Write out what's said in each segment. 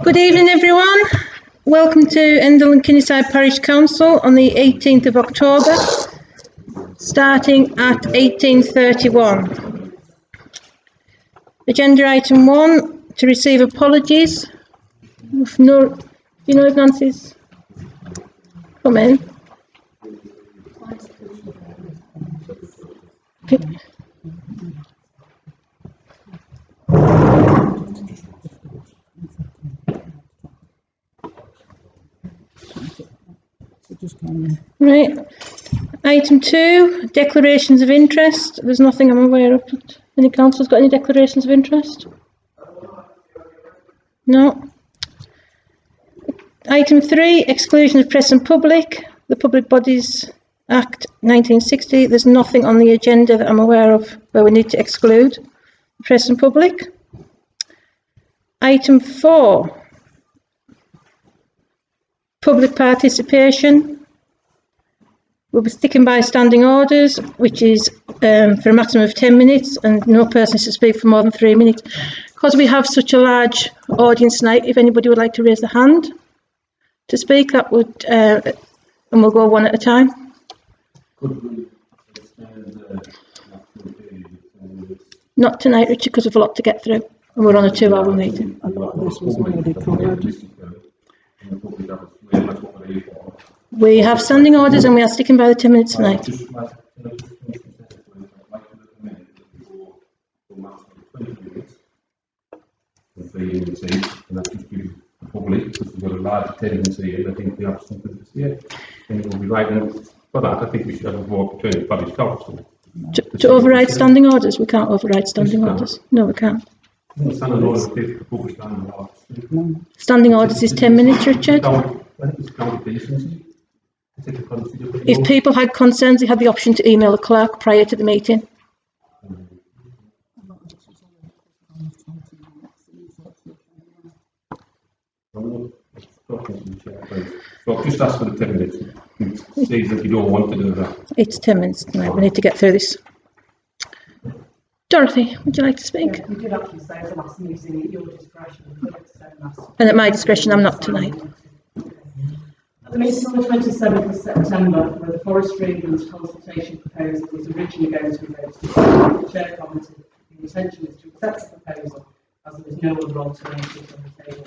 Good evening, everyone. Welcome to Ennerdale and Kinnyside Parish Council on the 18th of October, starting at 18:31. Agenda item 1, to receive apologies. If Nancy's come in. Right. Item 2, declarations of interest. There's nothing I'm aware of. Any councillors got any declarations of interest? No. Item 3, exclusion of press and public. The Public Bodies Act 1960. There's nothing on the agenda that I'm aware of where we need to exclude press and public. Item 4, public participation. We'll be sticking by standing orders, which is for a maximum of 10 minutes and no person is to speak for more than 3 minutes. Because we have such a large audience tonight, if anybody would like to raise a hand to speak, that would, and we'll go one at a time. Not tonight, Richard, because we've a lot to get through and we're on a 2-hour meeting. A lot of this was already covered. We have standing orders and we are sticking by the 10 minutes tonight. And that just gives the public, because we've got a large attendance here, I think we have something to say. And we'll be writing for that. I think we should have a vote between the Parish Council. To override standing orders? We can't override standing orders. No, we can't. Standing orders is 10 minutes, Richard. If people had concerns, they had the option to email the clerk prior to the meeting. So I've just asked for the 10 minutes. It says that you don't want to do that. It's 10 minutes tonight. We need to get through this. Dorothy, would you like to speak? You did actually say at the last meeting at your discretion. And at my discretion, I'm not tonight. At the meeting on the 27th of September, where the Forestry England's consultation proposal was originally going to be voted, the Chair commented the intention is to accept the proposal as there is no other alternative on the table.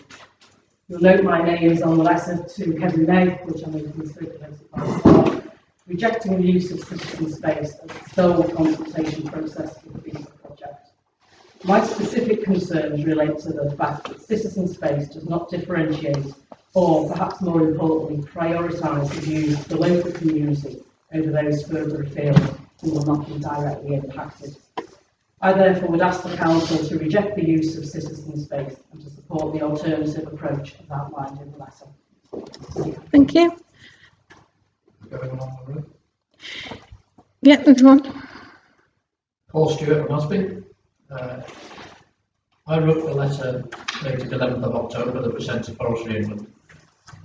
You'll note my name is on the letter to Kevin May, which I know has been circulated by the staff, rejecting the use of citizen space as the sole consultation process for the visa project. My specific concerns relate to the fact that citizen space does not differentiate or, perhaps more importantly, prioritise the views of the local community over those further afield who will not be directly impacted. I therefore would ask the Council to reject the use of citizen space and to support the alternative approach as outlined in the letter. Thank you. Yeah, everyone. Paul Stewart from Osby. I wrote the letter dated 11th of October that was sent to Forestry England,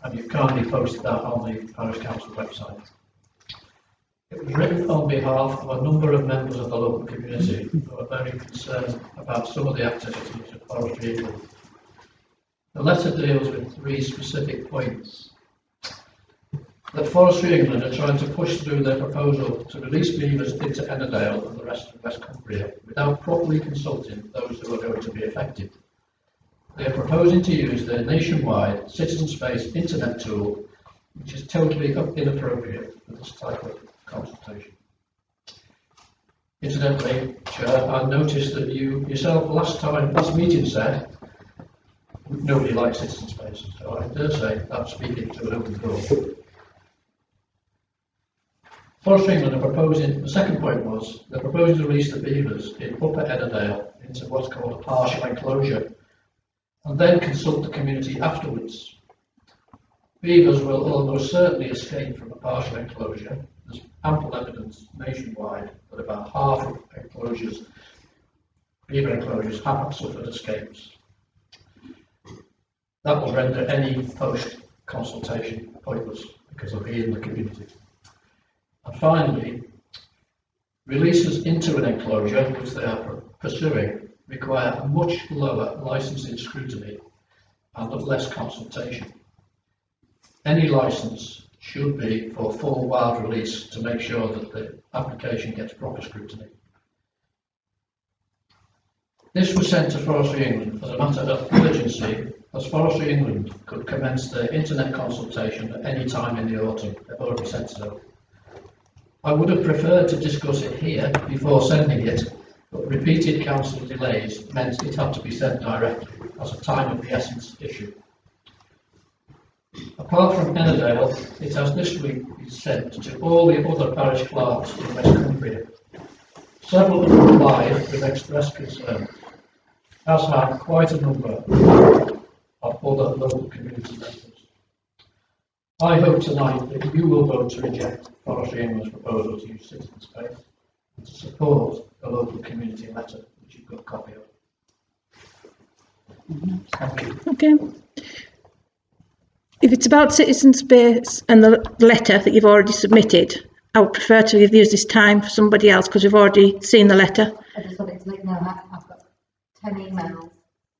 and you've kindly posted that on the Parish Council website. It was written on behalf of a number of members of the local community who are very concerned about some of the activities of Forestry England. The letter deals with 3 specific points. That Forestry England are trying to push through their proposal to release beavers into Ennerdale and the rest of West Cumbria without properly consulting those who are going to be affected. They are proposing to use their nationwide citizen space internet tool, which is totally inappropriate for this type of consultation. Incidentally, Chair, I noticed that you yourself last meeting said nobody likes citizen space, so I dare say I'm speaking to an open door. Forestry England are proposing, the second point was, they're proposing to release the beavers in Upper Ennerdale into what's called a partial enclosure, and then consult the community afterwards. Beavers will almost certainly escape from a partial enclosure. There's ample evidence nationwide that about half of enclosures, beaver enclosures, haven't suffered escapes. That will render any post-consultation pointless because they'll be in the community. And finally, releases into an enclosure, which they are pursuing, require a much lower licensing scrutiny and of less consultation. Any licence should be for full wild release to make sure that the application gets proper scrutiny. This was sent to Forestry England as a matter of urgency, as Forestry England could commence their internet consultation at any time in the autumn. They've already said so. I would have preferred to discuss it here before sending it, but repeated council delays meant it had to be sent directly as a time of the essence issue. Apart from Ennerdale, it has this week been sent to all the other parish clerks in West Cumbria. Several have replied with expressed concern, as have quite a number of other local community members. I hope tonight that you will vote to reject Forestry England's proposal to use citizen space and to support the local community letter, which you've got a copy of. Thank you. Okay. If it's about citizen space and the letter that you've already submitted, I would prefer to use this time for somebody else because we've already seen the letter. I just wanted to let you know I've got 10 emails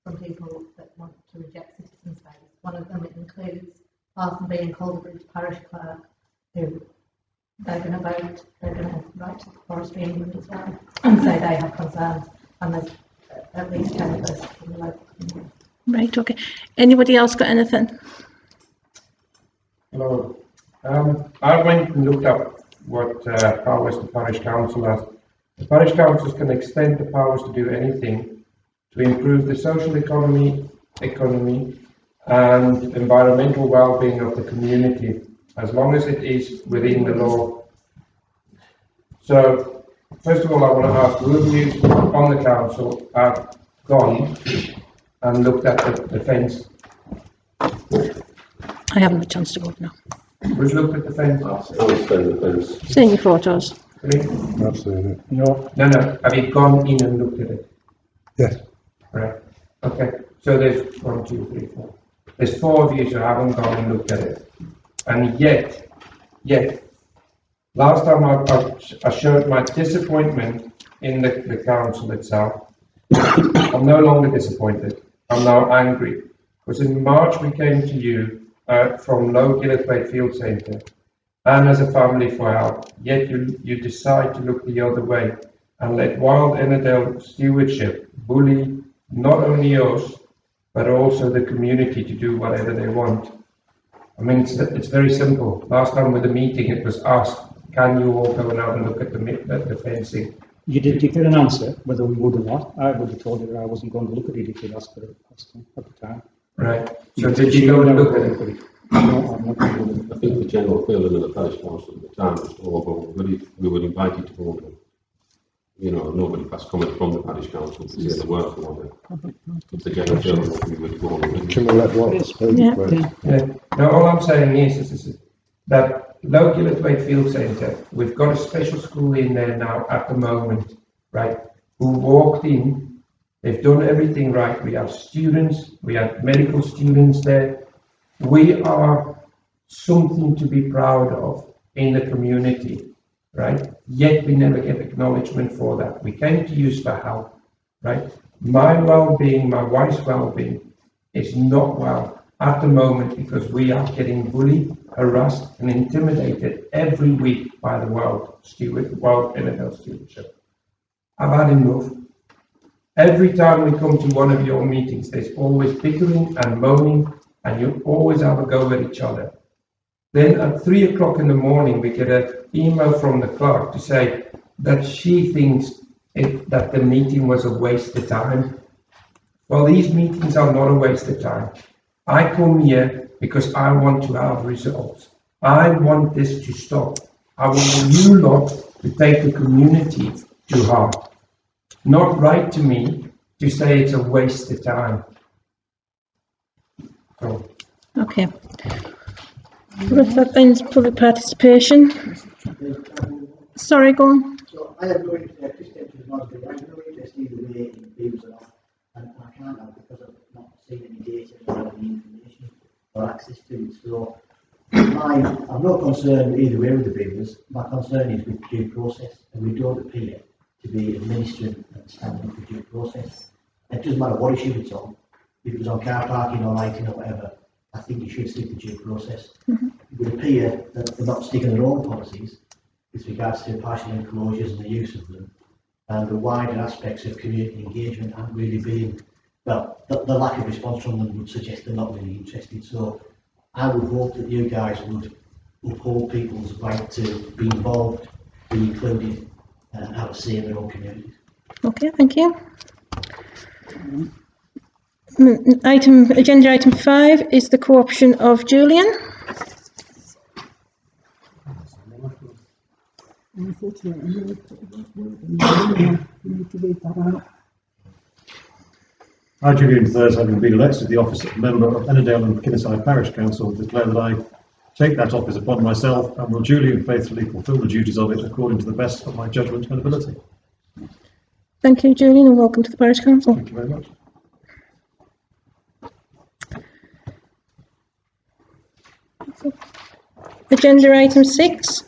from people that want to reject citizen space. One of them includes Parsonby and Calderbridge Parish Clerk, who they're going to vote, they're going to write to Forestry England as well and say they have concerns, and there's at least 10 of us from the local community. Right, okay. Anybody else got anything? Hello. I went and looked up what powers the parish council has. The parish councils can extend the powers to do anything to improve the social economy and environmental well-being of the community, as long as it is within the law. So, first of all, I want to ask, will you on the council have gone and looked at the fence? I haven't had a chance to go now. Who's looked at the fence? Seeing your photos. Really? I've seen it. No. Have you gone in and looked at it? Yes. Right. Okay. So there's 1, 2, 3, 4. There's 4 of you who haven't gone and looked at it. And yet, last time I showed my disappointment in the council itself. I'm no longer disappointed. I'm now angry. Because in March we came to you from Low Gillett Field Centre and as a family for help, yet you decide to look the other way and let Wild Ennerdale stewardship bully not only us but also the community to do whatever they want. I mean, it's very simple. Last time with the meeting it was asked, can you all go and have a look at the fencing? You did get an answer whether we would or not. I would have told you that I wasn't going to look at it if you'd asked for it at the time. Right. So did you go and look at it? No, I'm not going to look at I think the general feeling of the parish council at the time was to all go, we were invited to go and, nobody passed comment from the parish council to say the work for it. But the general feeling was we would go and Can we let one speak? Yeah. Please? Yeah. No, all I'm saying is that Low Gillett Field Centre, we've got a special school in there now at the moment, right, who walked in, they've done everything right. We have students, we have medical students there. We are something to be proud of in the community, right? Yet we never get acknowledgement for that. We came to you for help, right? My well-being, my wife's well-being is not well at the moment because we are getting bullied, harassed and intimidated every week by the Wild Ennerdale stewardship. I've had enough. Every time we come to one of your meetings, there's always bickering and moaning and you always have a go at each other. Then at 3 o'clock in the morning, we get an email from the clerk to say that she thinks that the meeting was a waste of time. Well, these meetings are not a waste of time. I come here because I want to have results. I want this to stop. I want you lot to take the community to heart. Not write to me to say it's a waste of time. So. Okay. Well, if that ends public participation. Sorry, go on. So I have no interest in Mosby. I have no interest either way in views or not, and I can't have because I've not seen any data or any information or access to it. So I've no concern either way with the builders. My concern is with due process, and we don't appear to be administering and standing for due process. It doesn't matter what issue it's on. if it was on car parking or lighting or whatever, I think you should stick to due process. It would appear that they're not sticking their own policies with regards to partial enclosures and the use of them, and the wider aspects of community engagement aren't really being, well, the lack of response from them would suggest they're not really interested. So I would hope that you guys would uphold people's right to be involved, be included, and have a say in their own communities. Okay, thank you. Agenda item 5 is the co-option of Julian. I, Julian Thurs, having been elected to the office of member of Ennerdale and Kinneside Parish Council, declare that I take that office upon myself and will duly and faithfully fulfil the duties of it according to the best of my judgment and ability. Thank you, Julian, and welcome to the Parish Council. Thank you very much. Agenda item 6.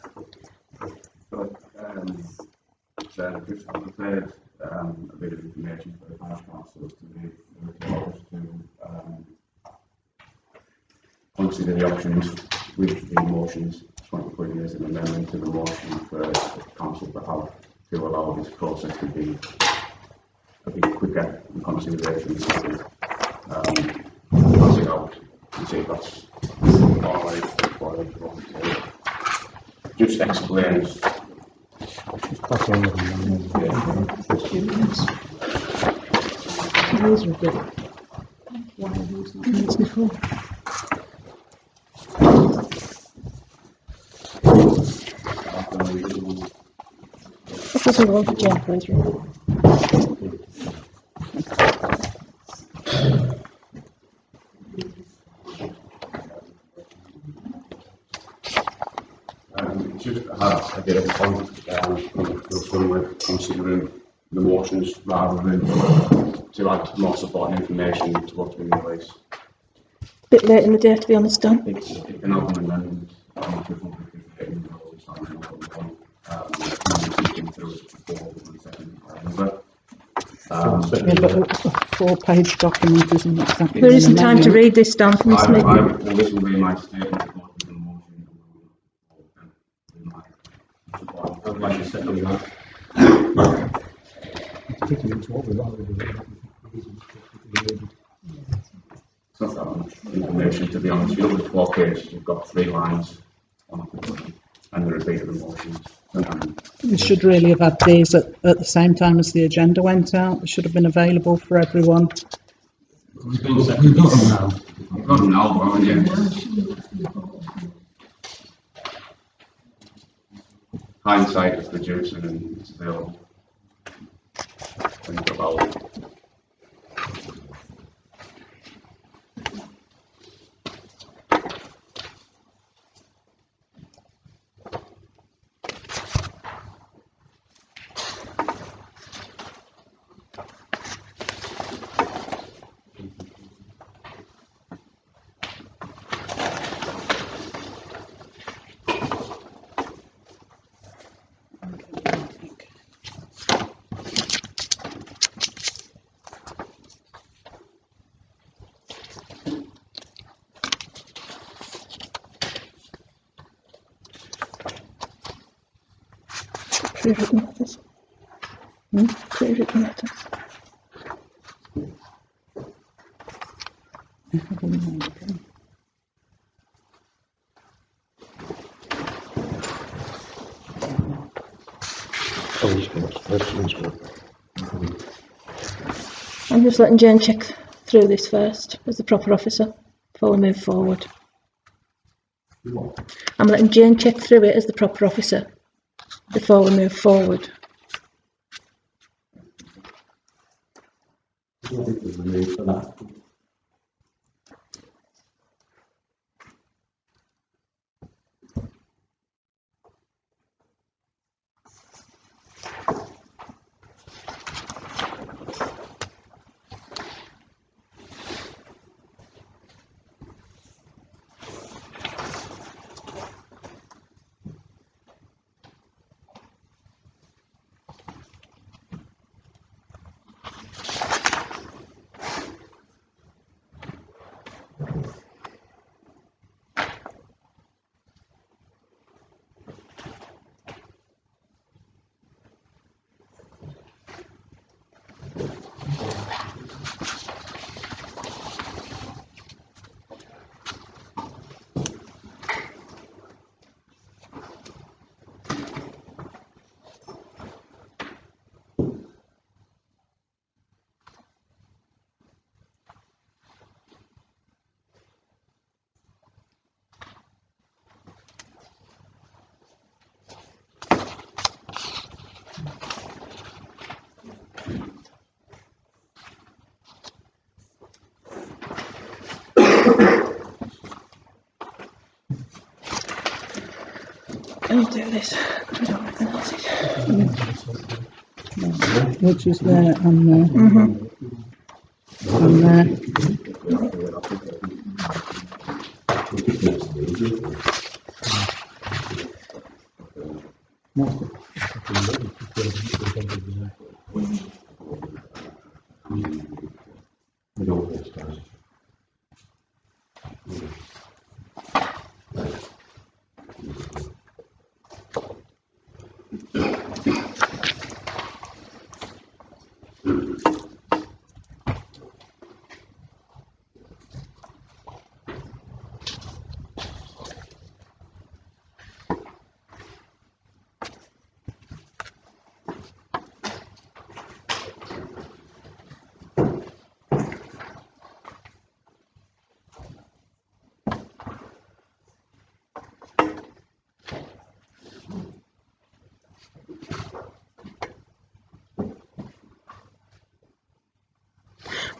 So just prepared a bit of information for the parish councillors to be consider the options with the motions, 20 quid as an amendment to the motion for the council to allow this process to be a bit quicker in consideration. Pass it out and see if that's all right for everyone. Just explains. Just have a bit of fun considering the motions rather than to add more supporting information to what's been released. Bit late in the day, to be honest, Dan. It can help an amendment but a 4-page document isn't exactly. There isn't time to read this, Dan, from this meeting. Well, this will be my statement about the motion. I'd like to second that. It's not that much information, to be honest. You look at the 4 pages, you've got 3 lines on it, and the repeat of the motions. We should really have had these at the same time as the agenda went out. They should have been available for everyone. We've got them now. We've got them now, haven't you? Hindsight is reducing and it's available. Think about it. Pre-written matters. Pre-written matters. I'm just letting Jane check through this first as the proper officer before we move forward. I'm letting Jane check through it as the proper officer before we move forward. I'll do this. I don't recognise it. Which is there and there. And there. We don't waste time.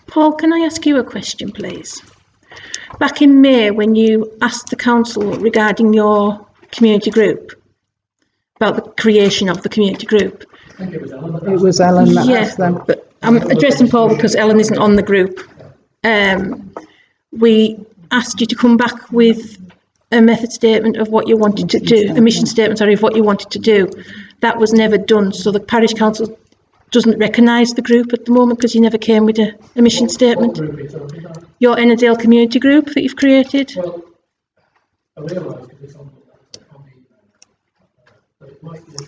Paul, can I ask you a question, please? Back in May, when you asked the council regarding your community group, about the creation of the community group. I think it was Ellen. It was Ellen that asked them. But I'm addressing Paul because Ellen isn't on the group. We asked you to come back with a method statement of what you wanted to do, a mission statement, sorry, of what you wanted to do. That was never done, so the parish council doesn't recognise the group at the moment because you never came with a mission statement. What group are you talking about? Your Ennerdale community group that you've created. Well, I realise that it's on the but it might be a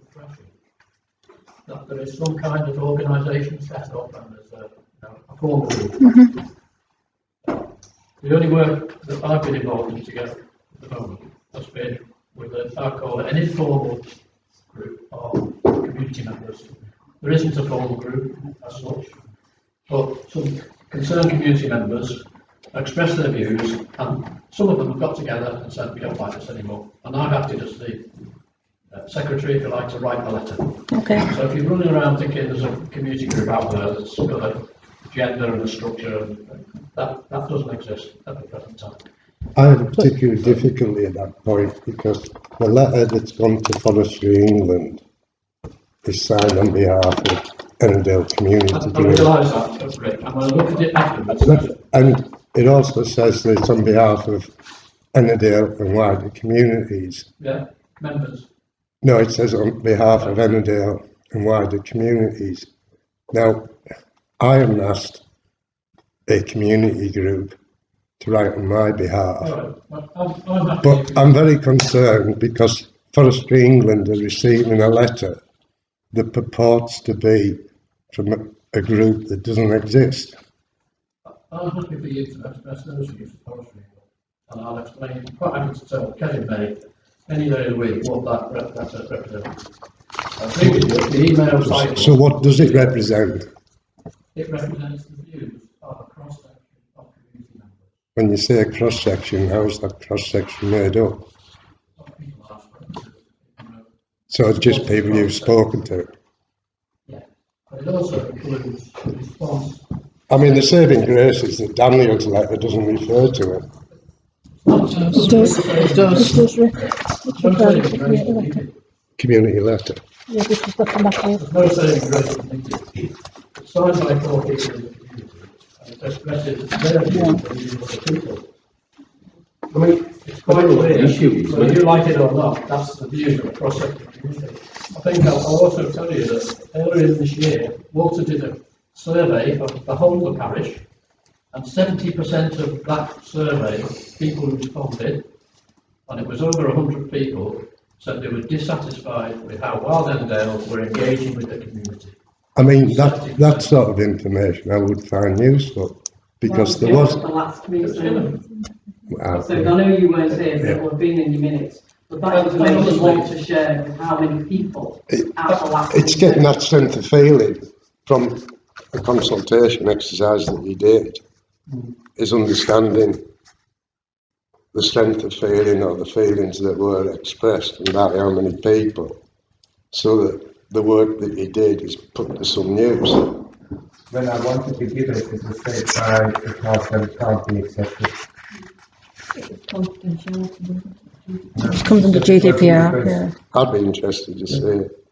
impression that there is some kind of organisation set up and there's a formal group. The only work that I've been involved in together at the moment has been with I call it an informal group of community members. There isn't a formal group as such, but some concerned community members expressed their views, and some of them have got together and said we don't like this anymore. And I've acted as the secretary, if you like, to write the letter. Okay. So if you're running around thinking there's a community group out there that's got a gender and a structure, that doesn't exist at the present time. I have a particular difficulty at that point because the letter that's gone to Forestry England is signed on behalf of Ennerdale Community I Group. realise that, Rick, and when I look at it afterwards, And it also says that it's on behalf of Ennerdale and wider communities. yeah, members. No, it says on behalf of Ennerdale and wider communities. Now, I haven't asked a community group to write on my behalf. All right, I'm happy. But I'm very concerned because Forestry England are receiving a letter that purports to be from a group that doesn't exist. I'm happy for you to express those views of forestry, and I'll explain, quite happy to tell Kevin May any day of the week what that represents. I agree with you, the email cycle. So what does it represent? It represents the views of a cross-section of community members. When you say a cross-section, how is that cross-section made up? What people ask questions, So it's just people you've spoken to? Yeah, but it also includes the response. I mean, the saving grace is that Daniel's letter doesn't refer to it. It does. It does. It's referred to community leader. Community letter. Yeah, this is the letter. There's no saving grace in it. It's signed by 4 people in the community, and it expresses their views of the views of the people. I mean, it's quite clear, whether you like it or not, that's the views of a cross-sectional community. I think I'll also tell you that earlier in this year, Walter did a survey of the whole of the parish, and 70% of that survey, people who responded, and it was over 100 people, said they were dissatisfied with how Wild Ennerdale were engaging with the community. I mean, that sort of information I would find useful because there was. The last meeting. Well, So I know you weren't here, but it would have been in your minutes. But that information you want to share with how many people at the last it's meeting. getting that strength of feeling from a consultation exercise that you did, is understanding the strength of feeling or the feelings that were expressed and about how many people, so that the work that you did is put to some use. when I wanted to give it, it was said by the council that it can't be accepted. It comes under GDPR, Because yeah. I'd be interested to see it.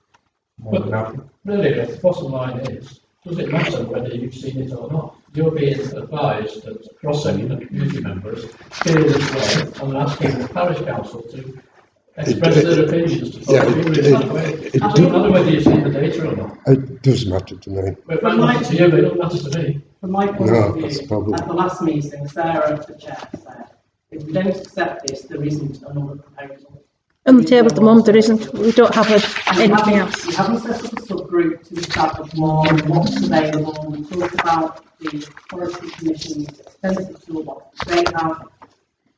more than nothing. Really, the bottom line is, does it matter whether you've seen it or not? You're being advised that cross-section and community members feel this way and are asking the parish council to express their opinions to Yeah, follow in that way. It doesn't matter whether you've seen the data or not. It does matter to me. It might matter to you, but it doesn't matter to me. From my point No, of that's the view, problem. at the last meeting, Sarah, the chair, said, if we don't accept this, there isn't another proposal. On the table at the moment, there isn't. We don't have anything You else. haven't set up a subgroup to establish more on what's available. We talked about the Forestry Commission's extensive toolbox they have.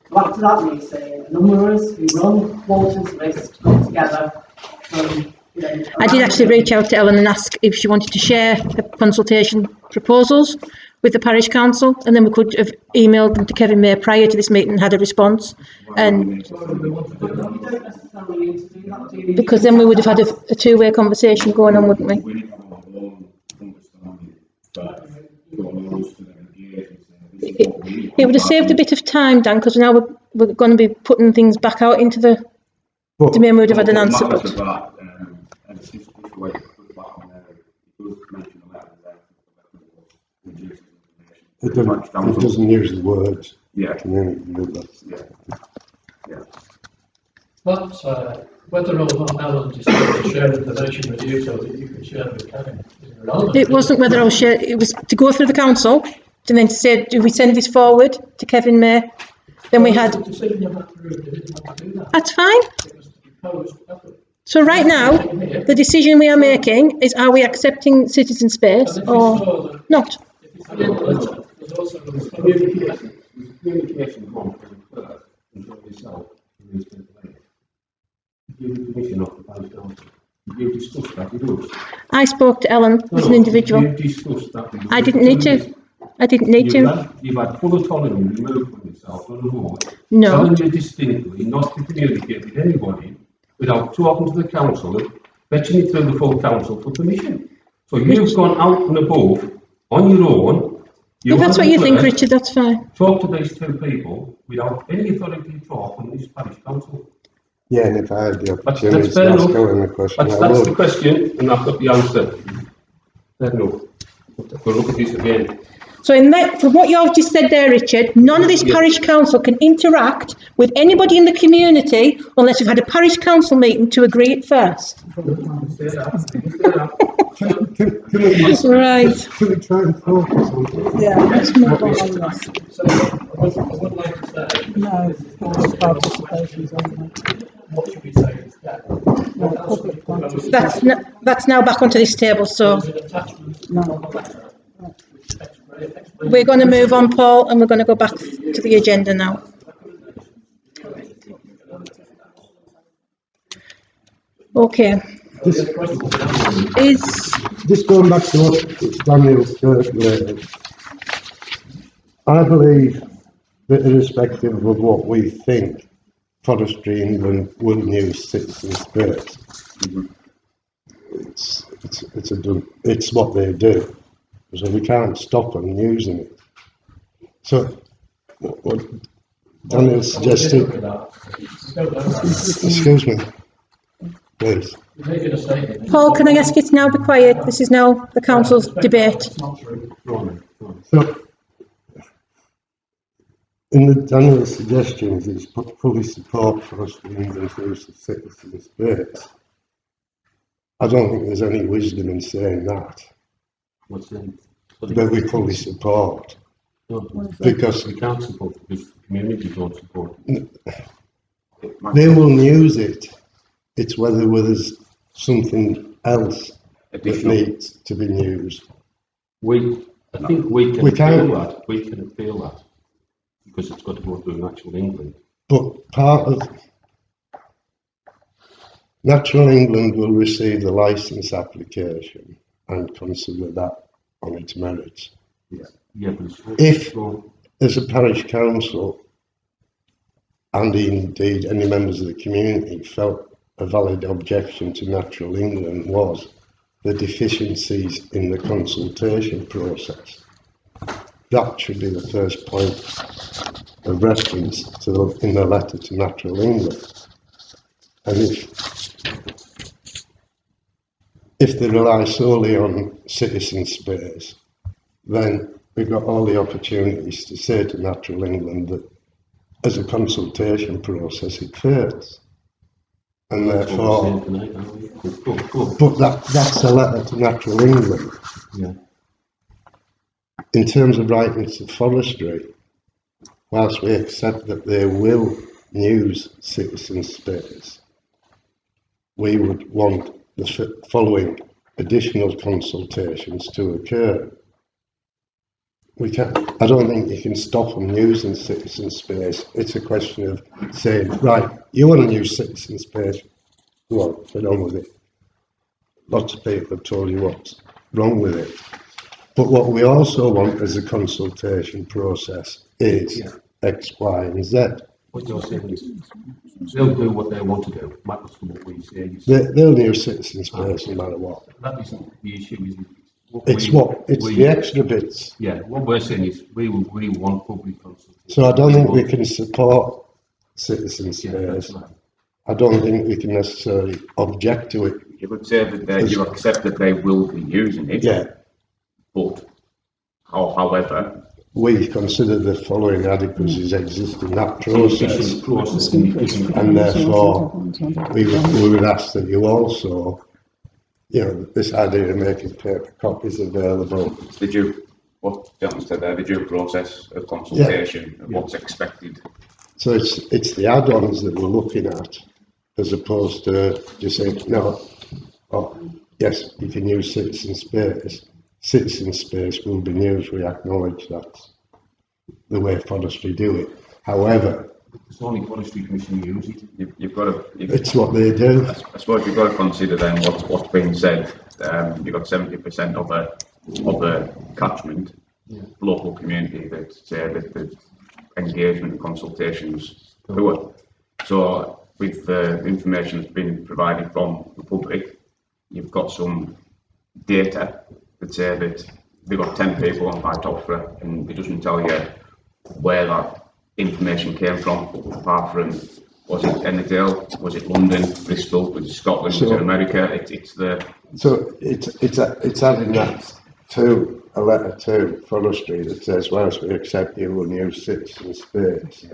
So after that meeting, a number of us who run Walter's list got together from, I did actually reach out to Ellen and ask if she wanted to share her consultation proposals with the parish council, and then we could have emailed them to Kevin May prior to this meeting and had a response. And You don't necessarily need to do that, do you? because then we would have had a two-way conversation going on, wouldn't we? We need to have our own understanding that to allow us to then engage and say, this is what we It would have saved a bit of time, Dan, because now we're going to be putting things back out into the domain. We would have had an answer, but and it's just the way to put back on there, it does mention a letter there, reduces information. It doesn't use the words. Yeah. Community members. Yeah. But whether or not Alan decided to share information with you so that you could share with Kevin is irrelevant. it wasn't whether I was sharing. It was to go through the council and then to say, do we send this forward to Kevin May? Then we had. The decision of that group, they didn't want to do that. That's fine. It was to be posed after. So right now, the decision we are making is: are we accepting citizen space or not? If it's in the letter, there's also communication. Communication from Clerk and from yourself and these people there. You give the permission of the parish council. You discussed that with us. I spoke to Ellen as an individual. You discussed that with us. I didn't need to. I didn't need to. You've had full autonomy removed from yourself on the board. No. Telling you distinctly not to communicate with anybody without talking to the council, fetching it through the full council for permission. So you've gone out and above on your own. If that's what you think, Richard, that's fine. Talk to these two people without any authority to talk on this parish council. Yeah, and if I had the That's opportunity fair to ask enough. Ellen a question, I That's the would. question, and I've got the answer. Fair enough. We'll look at this again. So in that, from what you've just said there, Richard, none of this parish council can interact with anybody in the community unless we've had a parish council meeting to agree it first. Right. Can we try and focus on this? Yeah, let's move on this. So I would like to say, No, public participation's only. what should we say instead? No, public participation. That's now back onto this table, so There's an attachment No. of the letter, which explains we're going to move on, Paul, and we're going to go back to the agenda now. Okay. Is Just going back to what Daniel's circulated, I believe that irrespective of what we think, Forestry England will use citizen space. It's what they do, so we can't stop them using it. So what Daniel suggested, excuse me, please. You're making a statement. Paul, can I ask you to now be quiet? This is now the council's debate. It's not true. So, in the Daniel's suggestions, it's put fully support for us to use the citizen space. I don't think there's any wisdom in saying that, What's in? that we fully support, because We can't support it because the community don't support it. they will use it. It's whether there's something else that Additional. needs to be used. I think we can We can. appeal that. We can appeal that because it's got to go through Natural England. But part of Natural England will receive the licence application and consider that on its merits. Yeah, but If, as a parish council, and indeed any members of the community felt a valid objection to Natural England was the deficiencies in the consultation process. That should be the first point of reference in the letter to Natural England. And if they rely solely on citizen space, then we've got all the opportunities to say to Natural England that as a consultation process it fails. And therefore, but that's a letter to Natural England. Yeah. In terms of writing to forestry, whilst we accept that they will use citizen space, we would want the following additional consultations to occur. I don't think you can stop them using citizen space. It's a question of saying, right, you want to use citizen space, go on, get on with it. Lots of people have told you what's wrong with it. But what we also want as a consultation process is X, Y, and Z. What you're saying is they'll do what they want to do. Matters to what we say. They'll use citizen space no matter what. That isn't the issue, is it? It's the extra bits. Yeah, what we're saying is we want public consultation. So I don't think we can support citizen space. Right. I don't think we can necessarily object to it. You could say that you accept that they will be using it. Yeah. But, however, we consider the following adequacies exist in that process, and therefore we would ask that you also, this idea of making paper copies available. what John said there, the due process of consultation, of what's expected. So it's the add-ons that we're looking at, as opposed to just saying, no, yes, you can use citizen space. Citizen space will be used, we acknowledge that's the way forestry do it. However, it's only Forestry Commission who use it. You've got to. It's what they do. I suppose you've got to consider then what's being said. You've got 70% of a catchment, local community that say that the engagement and consultations poor. So with the information that's been provided from the public, you've got some data that say that they've got 10 people on Phytophthora, and it doesn't tell you where that information came from, apart from, was it Ennerdale, was it London, Bristol, was it Scotland, was it America? So it's adding that to a letter to forestry that says, whilst we accept you will use citizen space,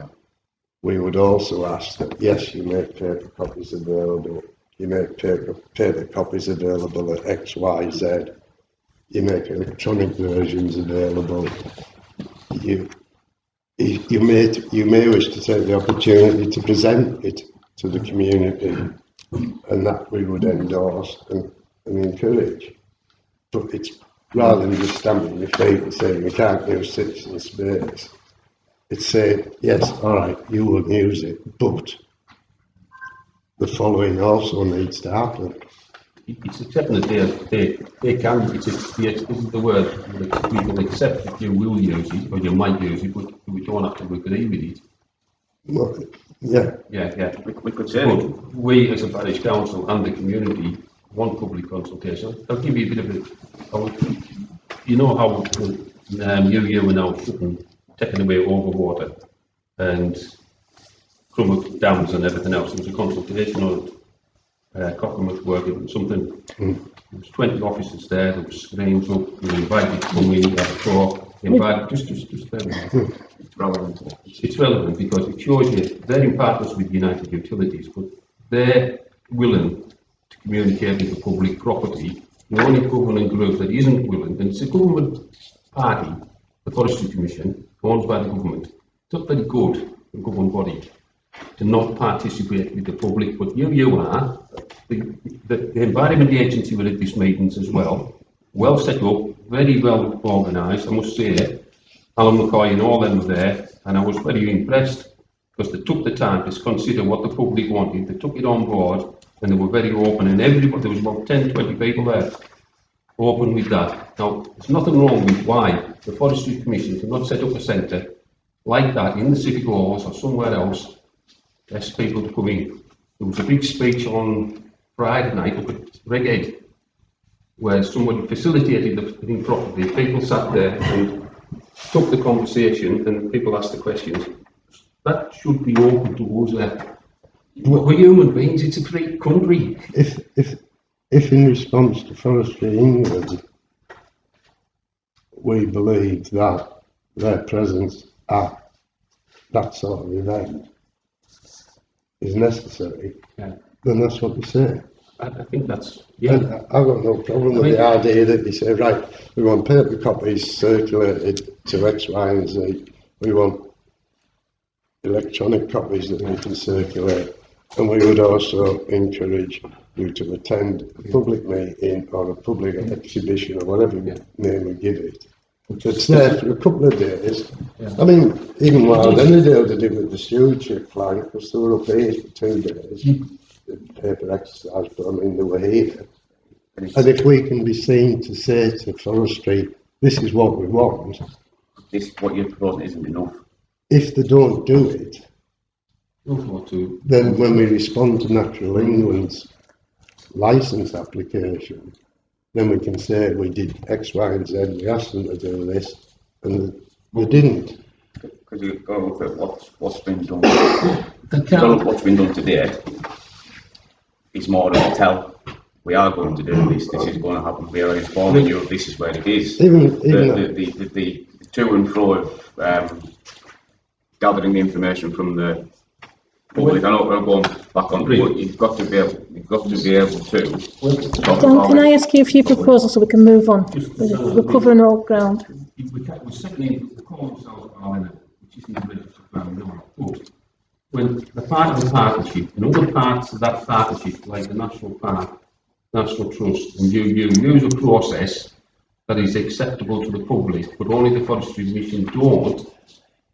we would also ask that, yes, you make paper copies available, you make paper copies available at X, Y, Z, you make electronic versions available, you may wish to take the opportunity to present it to the community, and that we would endorse and encourage. But it's rather than just stamping your feet and saying we can't use citizen space, it's saying, yes, all right, you will use it, but the following also needs to happen. It's accepting that they can, this is the word, we can accept that you will use it, or you might use it, but we don't have to agree with it. Well, We could say. But we as a parish council and the community want public consultation. I'll give you a bit of you know how you were now taking away overwater and Crummock dams and everything else. There was a consultation on it. Cockermouth working something. There was 20 officers there. There was screens up. We were invited to come in, have a talk. Just it's relevant. It's relevant because it shows you they're in partners with United Utilities, but they're willing to communicate with the public property. The only government group that isn't willing, and it's a government party, the Forestry Commission, owned by the government. It's not very good, the government body, to not participate with the public, but you are. The Environment Agency were at these meetings as well set up, very well organised, I must say. Alan McCoy and all them were there, and I was very impressed because they took the time to consider what the public wanted. They took it on board and they were very open, and everybody, there was about 10-20 people there, open with that. Now, there's nothing wrong with why the Forestry Commission could not set up a centre like that in the Civic Halls or somewhere else. Ask people to come in. There was a big speech on Friday night up at Reggae. where somebody facilitated the thing properly, people sat there and took the conversation and people asked the questions. That should be open to us. We're human beings, it's a free country. If in response to Forestry England, we believe that their presence at that sort of event is necessary, Yeah. then that's what we say. I think that's, And I've got no problem with the idea that they say, right, we want paper copies circulated to X, Y and Z. We want electronic copies that we can circulate. And we would also encourage you to attend a public meeting or a public exhibition or whatever name we give it. It's there for a couple of days. I mean, even while Ennerdale did it with the stewardship flag, because they were up here for 2 days, the paper exercise, but I mean, they were here. And if we can be seen to say to Forestry, this is what we want. This, what you're proposing isn't enough. If they don't do it, to then when we respond to Natural England's licence application, then we can say we did X, Y and Z, we asked them to do this, and they didn't. Because you've got to look at what's been done. You've got to look what's been done today. It's more than a tell. We are going to do this. This is going to happen. We are informing you. This is where it is. Even the to and fro of gathering the information from the public. I know we're going back on, but you've got to be able to. Dan, can I ask you a few proposals so we can move on? We're covering all ground. We're seconding the call ourselves Parliament, which isn't a registered ground, no. But when the part of the partnership and other parts of that partnership, like the National Park, National Trust, and you use a process that is acceptable to the public, but only the Forestry Commission don't,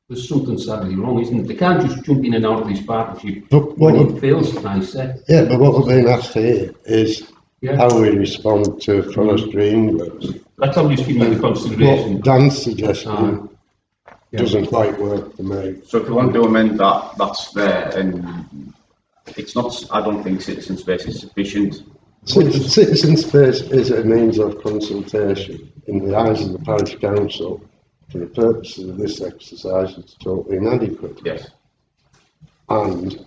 there's something sadly wrong, isn't it? They can't just jump in and out of this partnership when it fails, as I said. Yeah, but what we're being asked here is how we respond to Forestry England. That's how we're just giving you the consideration. What Dan's suggestion doesn't quite work for me. So if you want to amend that, that's there, and it's not. I don't think citizen space is sufficient. Citizen space is a means of consultation. In the eyes of the parish council, for the purposes of this exercise, it's totally inadequate. Yes. And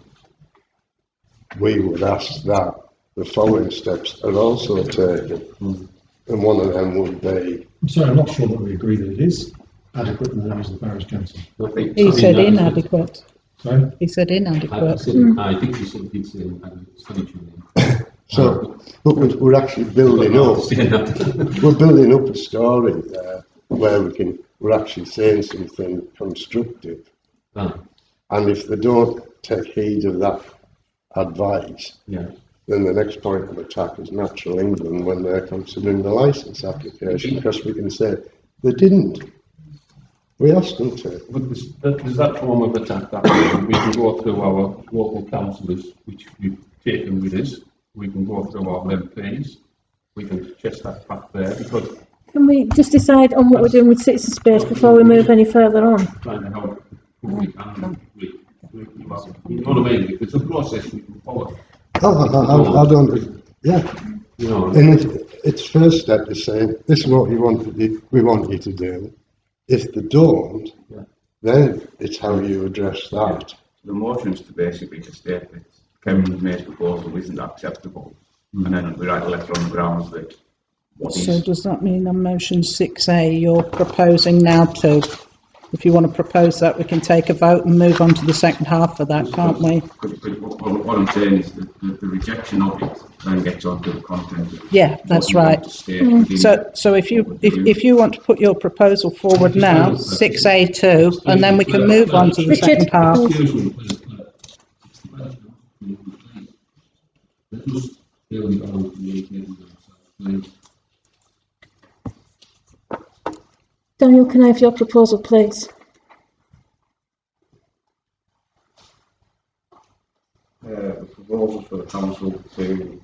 we would ask that the following steps are also taken, and one of them would be. I'm sorry, I'm not sure that we agree that it is adequate in the eyes of the parish council. He said inadequate. Sorry? He said inadequate. I think he said it's inadequate. So, but we're actually building up. We're building up a story there where we're actually saying something constructive. And if they don't take heed of that advice, then the next point of attack is Natural England when they're considering the licence application, because we can say they didn't. We asked them to. But there's that form of attack that we can go through our local councillors, which we've taken with us. We can go through our MPs. We can chest that fact there, because. Can we just decide on what we're doing with citizen space before we move any further on? Trying to help public and you know what I mean? If it's a process we can follow. I don't. Yeah. You know. And its first step is saying this is what we want you to do. If they don't, then it's how you address that. The motion is to basically to state that Kevin May's proposal isn't acceptable, and then we write a letter on the grounds that. So does that mean on motion 6A you're proposing now to, if you want to propose that, we can take a vote and move on to the second half of that, can't we? What I'm saying is that the rejection of it then gets onto the content. Yeah, that's right. So if you want to put your proposal forward now, 6A2, and then we can move on to the second half. Daniel, can I have your proposal, please? The proposal for the council to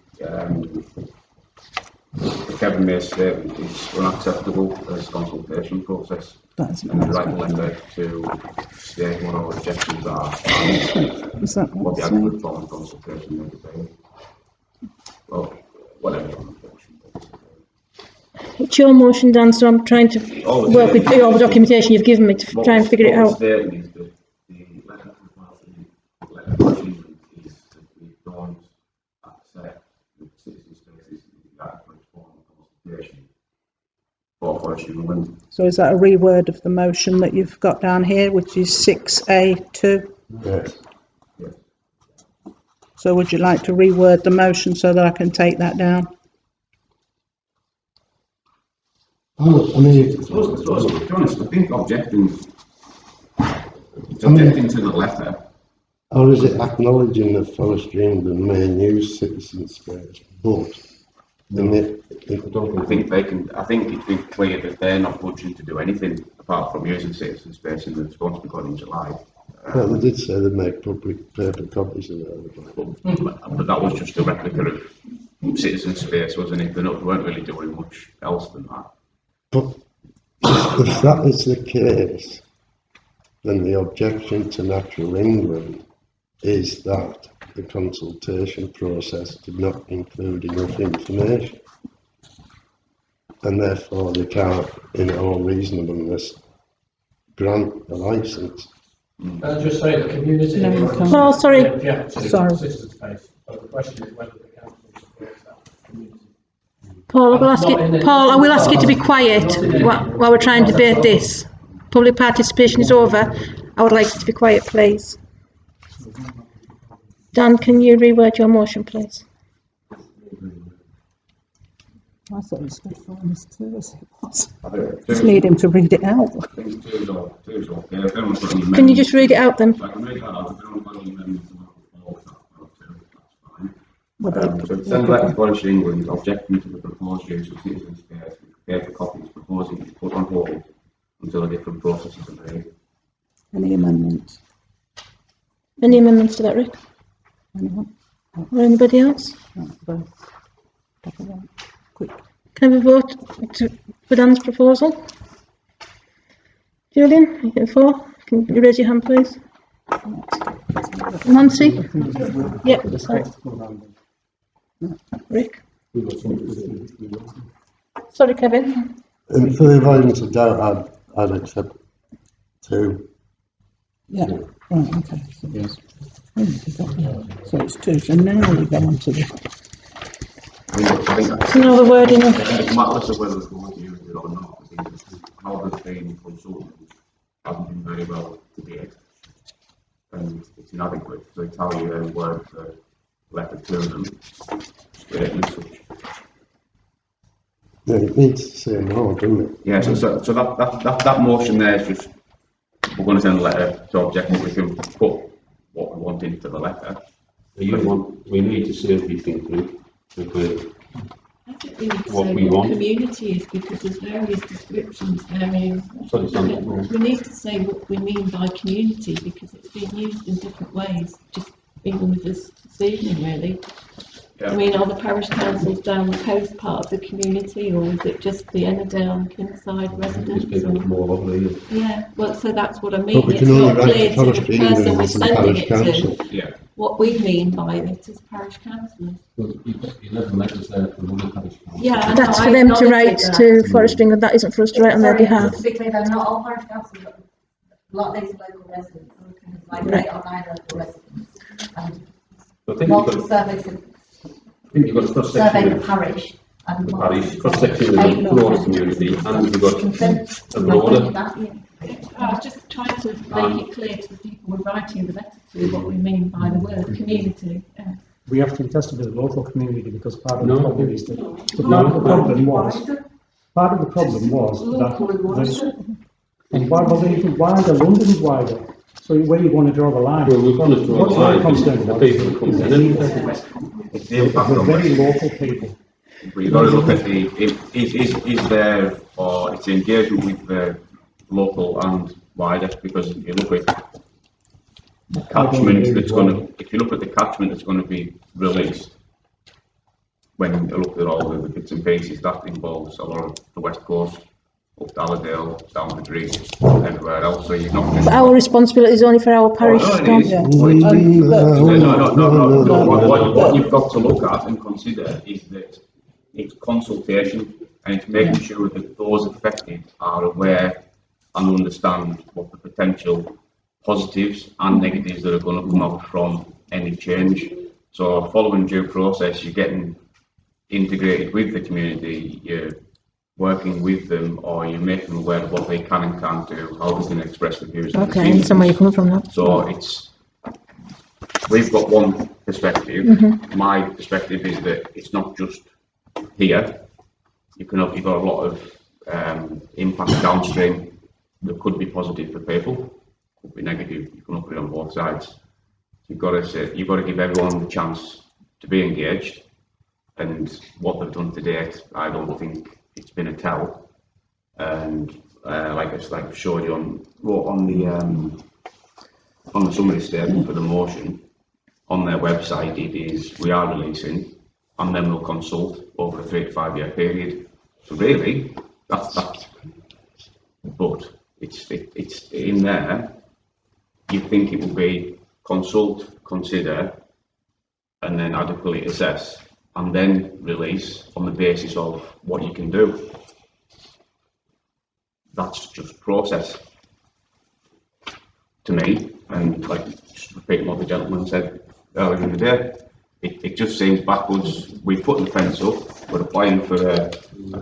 Kevin May's statement is unacceptable as consultation process. That's and the right lender to state what our objectives are and what the adequate form of consultation may be. Well, whatever. It's your motion, Dan, so I'm trying to work with all the documentation you've given me to try and figure it out. What we're stating is that the letter from the letter from England is that we don't accept that citizen spaces in the adequate form of consultation for Forest England. So is that a reword of the motion that you've got down here, which is 6A2? Yes. So would you like to reword the motion so that I can take that down? I mean, To be honest, I think objecting to the letter. or is it acknowledging that Forestry England may use citizen space, but I think it's been clear that they're not budging to do anything apart from using citizen space, and it's going to be gone in July. well, they did say they'd make public paper copies of it. But that was just a replica of citizen space, wasn't it? They weren't really doing much else than that. But if that is the case, then the objection to Natural England is that the consultation process did not include enough information, and therefore they can't, in all reasonableness, grant a licence. Can I just say the community? No, you can't. Paul, sorry. Sorry. Citizen space. So the question is whether the council supports that community. Paul, I will ask you to be quiet while we're trying to debate this. Public participation is over. I would like you to be quiet, please. Dan, can you reword your motion, please? I thought it was good for us too, as it was. Just need him to read it out. Can you just read it out then? So Whether- send letter to Forest England objecting to the proposed use of citizen space and paper copies, proposing it put on hold until a different process is made. Any amendments? Any amendments to that, Rick? Anyone? Or anybody else? No, both. Quick. Can we vote for Dan's proposal? Julian, are you in for? Can you raise your hand, please? Nancy? Yep. Rick? Sorry, Kevin. And for the avoidance of doubt, I'd accept 2. Yeah, right, okay. So it's 2, so now we go on to the... I think Now the wording of... regardless of whether the board uses it or not, I think how the training consultant hasn't been very well to date, and it's inadequate. So it's how you then word the letter to them, stating as such. Yeah, it needs to say no, doesn't it? Yeah, so that motion there is just, we're going to send a letter to object, we can put what we want into the letter. We need to say everything through. I think we need to say what community is, because there's various descriptions, we need to say what we mean by community, because it's being used in different ways, just even with this evening really. Yeah. I mean, are the parish councils down the coast part of the community, or is it just the Ennerdale and Kinside residents? Yeah, well, so that's what I mean. But we it's can only not clear write to to the person we're sending it council. to what we mean by it as parish councillors. Yeah, that's for them to write to Forest England. That isn't for us to write on their behalf. To be clear, they're not all parish councils, but a lot of these local residents, like 8 or 9 local residents, and multi-service. I think you've got a cross Survey section the of parish and the parish, cross section of the broader community, and you've got a broader. I was just trying to make it clear to the people we're writing the letter to what we mean by the word community. Yeah. We have to be tested with the local community, because part of the problem is that part of the problem was that and why was it even wider? London's wider. So where you want to draw the line? Well, we're going to draw the line. The people who come in. It's the impact on very local people. But you've got to look at is there, or it's engagement with the local and wider, because if you look at the catchment that's going to be released, when you look at all the bits and pieces, that involves a lot of the West Coast, up to Ennerdale, down to Greece, everywhere else. So you're not just... But our responsibility is only for our parish. What you've got to look at and consider is that it's consultation, And it's making sure that those affected are aware and understand what the potential positives and negatives that are going to come out from any change. So following due process, you're getting integrated with the community, you're working with them, or you're making them aware of what they can and can't do, how they can express their views. Okay, I understand where you're coming from now. So we've got one perspective. My perspective is that it's not just here. You've got a lot of impact downstream that could be positive for people, could be negative. You can look at it on both sides. You've got to give everyone the chance to be engaged. And what they've done to date, I don't think it's been a tell. And like I showed you on the summary statement for the motion, on their website it is we are releasing, and then we'll consult over a 3 to 5 year period. So really, that's but it's in there. You think it will be consult, consider, and then adequately assess, and then release on the basis of what you can do. That's just process to me. And like, just repeating what the gentleman said earlier in the day, it just seems backwards. We put the fence up, we're applying for a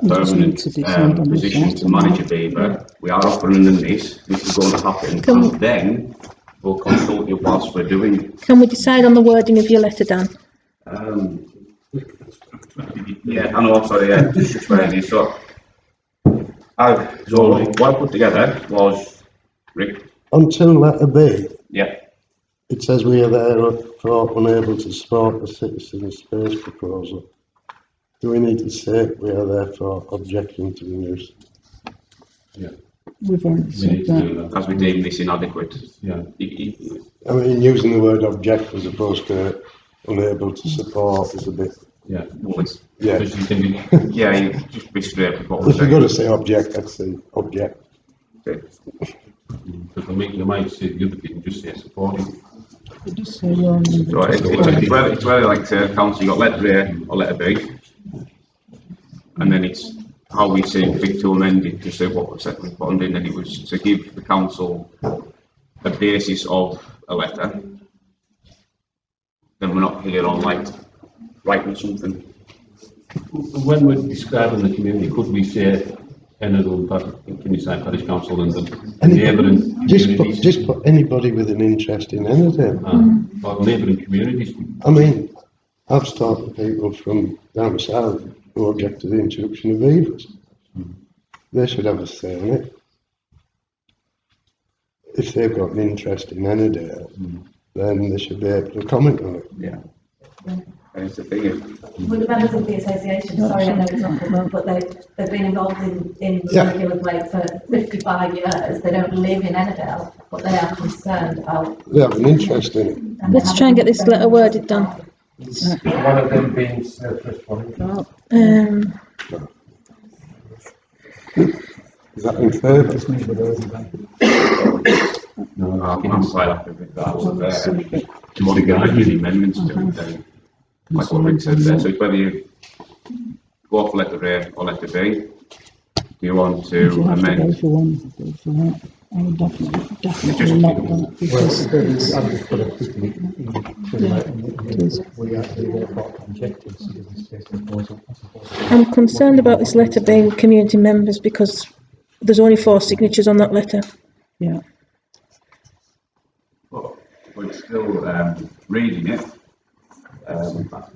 permanent position to manage a beaver. We are offering them this is going to happen, and then we'll consult you whilst we're doing it. Can we decide on the wording of your letter, Dan? Yeah, I know, sorry, yeah, just where it is. So what I put together was, Rick. Until letter B, Yeah. it says we are therefore unable to support the citizen space proposal. Do we need to say we are therefore objecting to the use? Yeah. We've already said that. As we deem this inadequate. Yeah. I mean, using the word object as opposed to unable to support is a bit. Yeah. Well, it's, Yeah. yeah, you just be straight with what we're If you've saying. got to say object, I'd say object. Okay. Because you might say the other people just say supporting. Just say we're on So it's whether like to council you got letter A or letter B, and then it's how we see fit to amend it to say what was set responding, and it was to give the council a basis of a letter. Then we're not here on like writing something. When we're describing the community, could we say Ennerdale Parish Council and the neighbouring communities? Just put anybody with an interest in Ennerdale. Or neighbouring communities? I mean, I've spoken to people from down south who object to the introduction of beavers. They should have a say on it. If they've got an interest in Ennerdale, then they should be able to comment on it. Yeah. And it's the thing is, Well, the members of the association, sorry, I know it's not common, but they've been involved in the Regular Blake for 55 years. They don't live in Ennerdale, but they are concerned about. They have an interest in it. Let's try and get this letter worded, Dan. One of them being surplus one. Is that in favour? No, I'm quite happy with that. If you want to get any amendments to it, then like what Rick said there. So it's whether you go for letter A or letter B. Do you want to If you have amend? to go for one, go for that. I would definitely not that because it's, I've just put a quickly we actually therefore objected to the space proposal. I'm concerned about this letter being community members because there's only 4 signatures on that letter. yeah. But still reading it,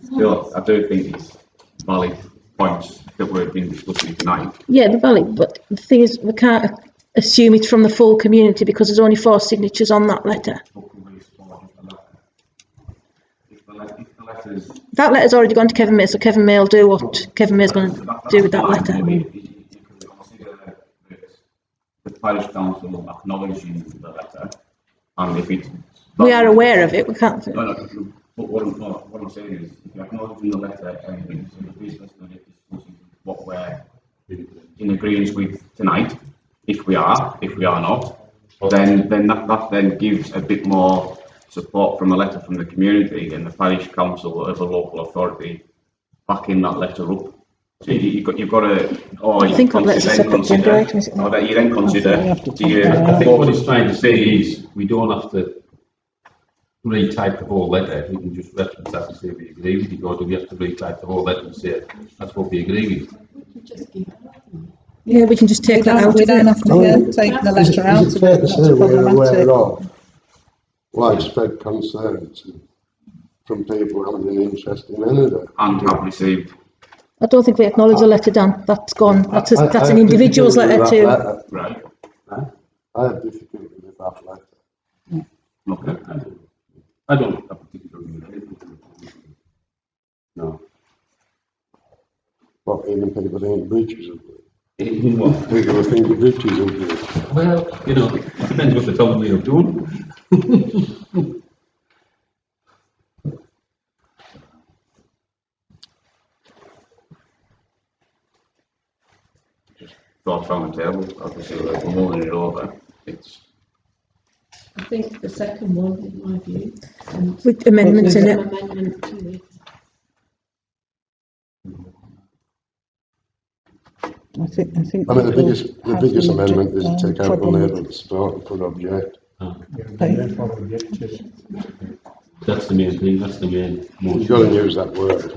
still I do think it's valid points that we've been discussing tonight. Yeah, they're valid, but the thing is, we can't assume it's from the full community because there's only 4 signatures on that letter. That letter's already gone to Kevin May, so Kevin May will do what Kevin May's going to do with that letter. The parish council acknowledging the letter, and if it. We are aware of it, we can't. No, but what I'm saying is, if you're acknowledging the letter and it's in the business that it discusses what we're in agreement with tonight, if we are not, then that then gives a bit more support from a letter from the community and the parish council as a local authority backing that letter up So you've got to, or I think that lets a separate agenda item, is it or not? that you then consider, do you, I think what he's trying to say is we don't have to retype the whole letter. We can just reference that and say we agree with you, or do we have to retype the whole letter and say that's what we agree with? Yeah, we can just take that out. We don't have to take the letter out Is of it fair it, to that's say we're aware problematic. of widespread concerns from people having an interest in Ennerdale? and have received, I don't think we acknowledge the letter, Dan. That's gone. That's I an have individual's difficulty letter with too. that right? I have difficulty with that letter. Okay. I don't have particularly with it. No. But even people think breaches of it. In what? People think the breaches of it. Well, you know, it depends what they're telling me of doing. Thoughts on the table, obviously, we're mulling it over. It's, I think the second one, in my view, and With amendments in some it. amendment to it. I think. I mean, the biggest amendment is to take out unable to support and put object. That's the main thing, that's the main motion. You've got to use that word.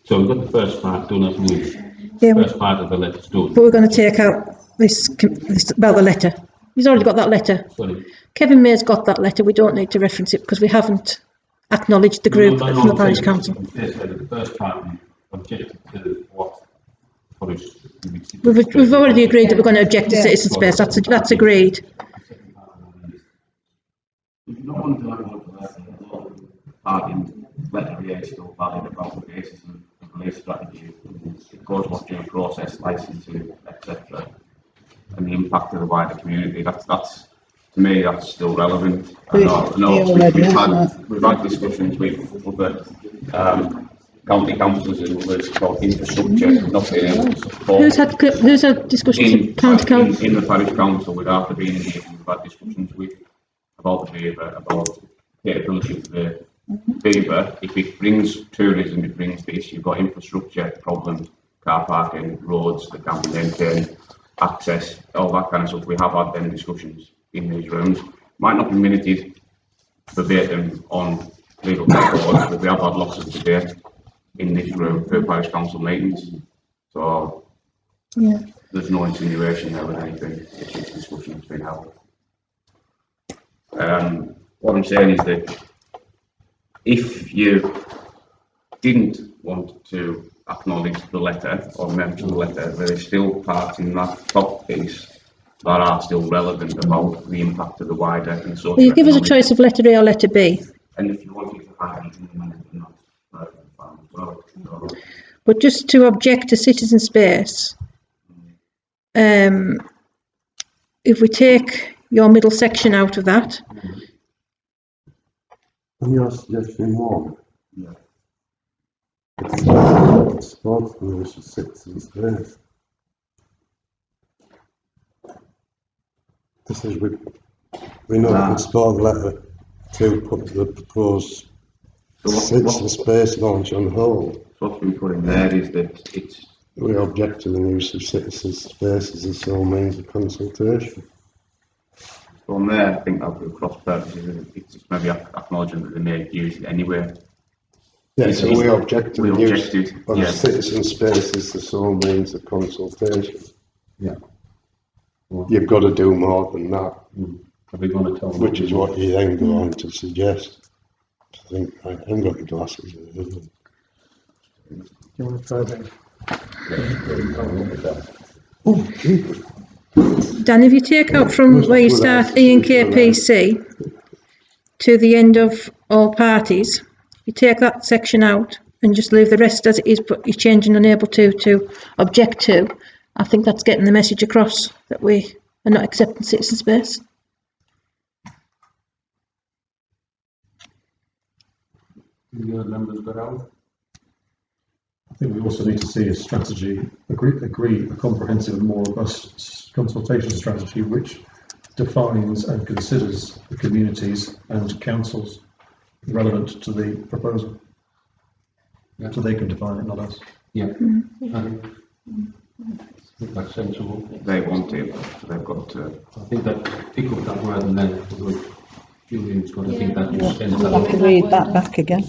So we've got the first part done, haven't we? Yeah, First part of the letter's done. but we're going to take out this about the letter. He's already got that letter. Sorry. Kevin May's got that letter. We don't need to reference it because we haven't acknowledged the group from the parish council. The first part, we objected to what Parish. We've already agreed that we're going to object to citizen space. That's agreed. if you don't want to have a look at the parking letter here is still valid about the basis of the release strategy. It goes what due process, licensing, etc. And the impact of the wider community. That's to me that's still relevant. I know we've had discussions with other county councils and others about infrastructure not being able to support. Who's had discussions with county council? In the parish council, without there being engaged, we've had discussions with about the Beaver, about capability of the Beaver. If it brings tourism, it brings this. You've got infrastructure problems, car parking, roads that can't be maintained, access, all that kind of stuff. We have had them discussions in these rooms. Might not be minuted verbatim on legal records, but we have had lots of debate in this room for parish council meetings. So there's no insinuation there with anything. It's just discussion that's been held. What I'm saying is that if you didn't want to acknowledge the letter or mention the letter, there is still parts in that top piece that are still relevant about the impact of the wider and social. Well, you give us a choice of letter A or letter B. And if you wanted to have it in the But just to object to citizen space, if we take your middle section out of that. And you're suggesting one? Yeah. Sports commission citizen space. This is we know we can support the letter to put the proposed citizen space launch on hold. What's been put in there is that it's. We object to the use of citizen spaces as sole means of consultation. From there, I think that would be cross purposes. It's just maybe acknowledging that they may use it anyway. Yeah, so we object to the use of citizen spaces as sole means of consultation. Yeah. You've got to do more than that. Are we going to tell which is what you then go on to suggest. I think I haven't got the glasses. Do you want to try then? Oh, Jesus. Dan, if you take out from where you start E and KPC to the end of all parties, you take that section out and just leave the rest as it is, but you're changing unable to object to. I think that's getting the message across that we are not accepting citizen space. The other members got out? I think we also need to see a strategy, agree a comprehensive and more robust consultation strategy which defines and considers the communities and councils relevant to the proposal. So they can define it, not us. Yeah. And that's sensible. They want it, so they've got to. I think that pick up that word and then Julian's got to think that You'll makes sense. have to read that back again.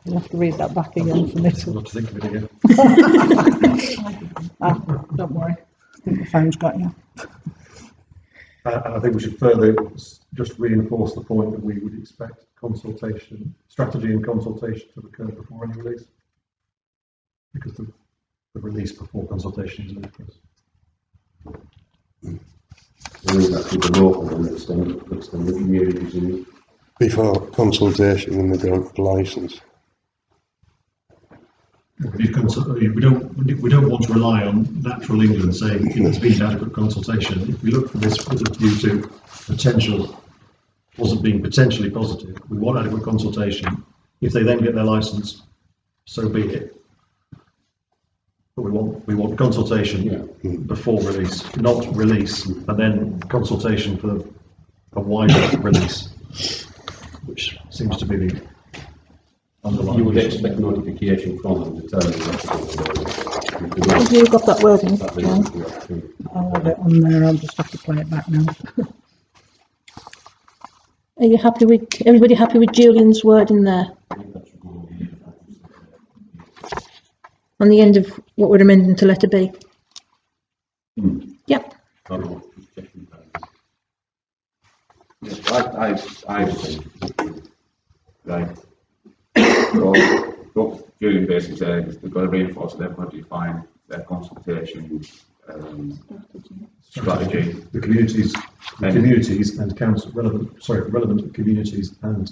You'll have to read that back again for me I'll have to think of it again. Don't worry. I think the phone's got you. And I think we should further just reinforce the point that we would expect consultation, strategy and consultation to occur before any release. Because the release before consultation is ludicrous. Leave that to the local and extend the communities in. Before consultation and the grant licence. We don't want to rely on natural England saying there's been adequate consultation. If we look for this with a view to potential, wasn't being potentially positive, we want adequate consultation. If they then get their licence, so be it. But we want consultation before release, not release and then consultation for a wider release, which seems to be the underlying. You would expect notification from them to tell you what. Have you got that wording, John? I'll have it on there, I'll just have to play it back now. Are you happy with, everybody happy with Julian's word in there? On the end of what we're amending to letter B? Yep. I think, right. What Julian basically said is they've got to reinforce they've got to define their consultation strategy. The communities and council relevant communities and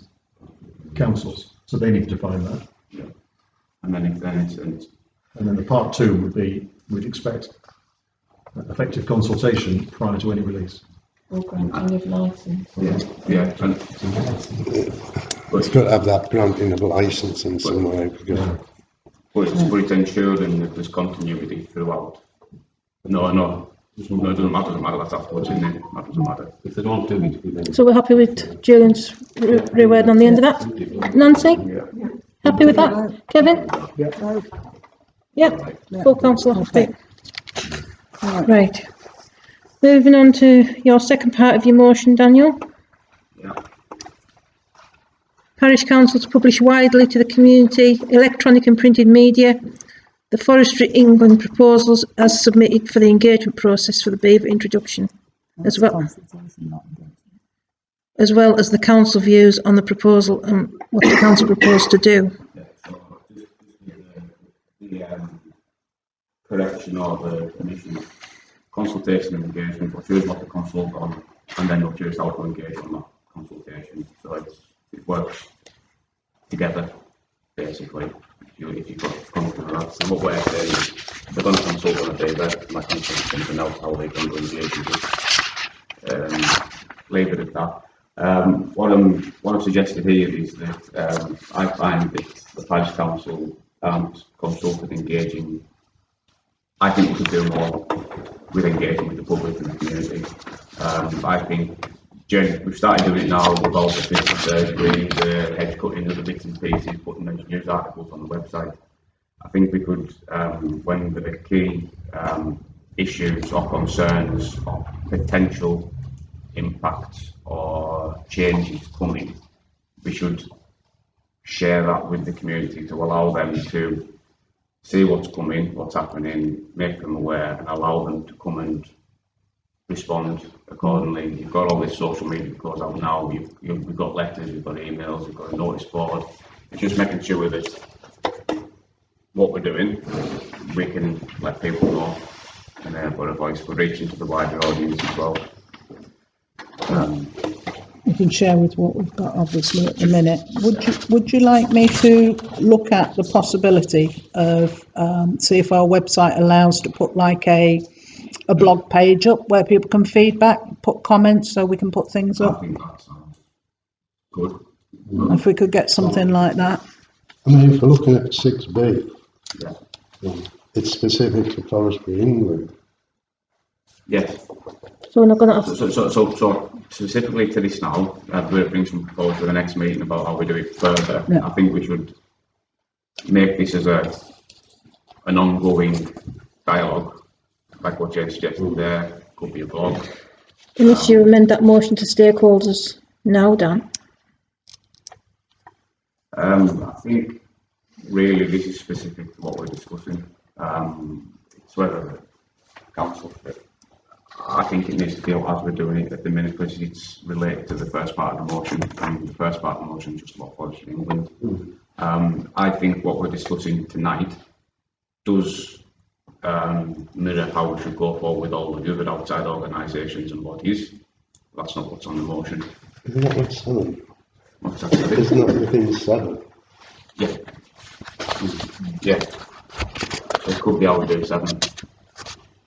councils. So they need to define that. Yeah. And then the part two would be we'd expect effective consultation prior to any release. Or granting of licence. Yeah. It's got to have that granting of licence in some way. But it's ensuring that there's continuity throughout. No, it doesn't matter, that's afterwards, isn't it? That doesn't matter. If they don't do it, then. So we're happy with Julian's reword on the end of that? Nancy? Yeah. Happy with that? Kevin? Yep. Full council happy. Right. Moving on to your second part of your motion, Daniel. Yeah. Parish Council to publish widely to the community, electronic and printed media, the Forestry England proposals as submitted for the engagement process for the beaver introduction, as well as the council views on the proposal and what the council proposed to do. Yeah, so just the correction or the commission consultation and engagement, or choose what to consult on, and then we'll choose how to engage on that consultation. So it works together, basically. If you've got confidence in that. So what we're saying is they're going to consult on a beaver, like something else, how they're going to engage with it. Leave it at that. What I've suggested here is that I find that the Parish Council consulted engaging. I think we could do more with engaging with the public and the community. I think we've started doing it now with all the physical surgery, the hedge cutting of the bits and pieces, putting the news articles on the website. I think we could, when there are key issues or concerns or potential impacts or changes coming, we should share that with the community to allow them to see what's coming, what's happening, make them aware and allow them to come and respond accordingly. You've got all this social media that goes out now, we've got letters, we've got emails, we've got a notice board. It's just making sure that what we're doing, we can let people know and they've got a voice. We're reaching to the wider audience as well. You can share with what we've got obviously at the minute. Would you like me to look at the possibility of see if our website allows to put like a blog page up where people can feedback, put comments, so we can put things up? I think that sounds good. If we could get something like that. I mean, if we're looking at 6B, Yeah. it's specific to Forestry England. Yes. So we're not going to So specifically to this now, we'll bring some proposals for the next meeting about how we do it further. Yeah. I think we should make this as an ongoing dialogue, like what Jane suggested there, could be a blog. Unless you amend that motion to stakeholders now, Dan. I think really this is specific to what we're discussing. It's whether the council, I think it needs to feel as we're doing it at the minute because it's related to the first part of the motion, and the first part of the motion is just about policy in England. I think what we're discussing tonight does mirror how we should go forward with all the other outside organisations and bodies. That's not what's on the motion. Isn't that what's 7? What's that? Isn't that within 7? Yeah. Yeah. So it could be how we do 7.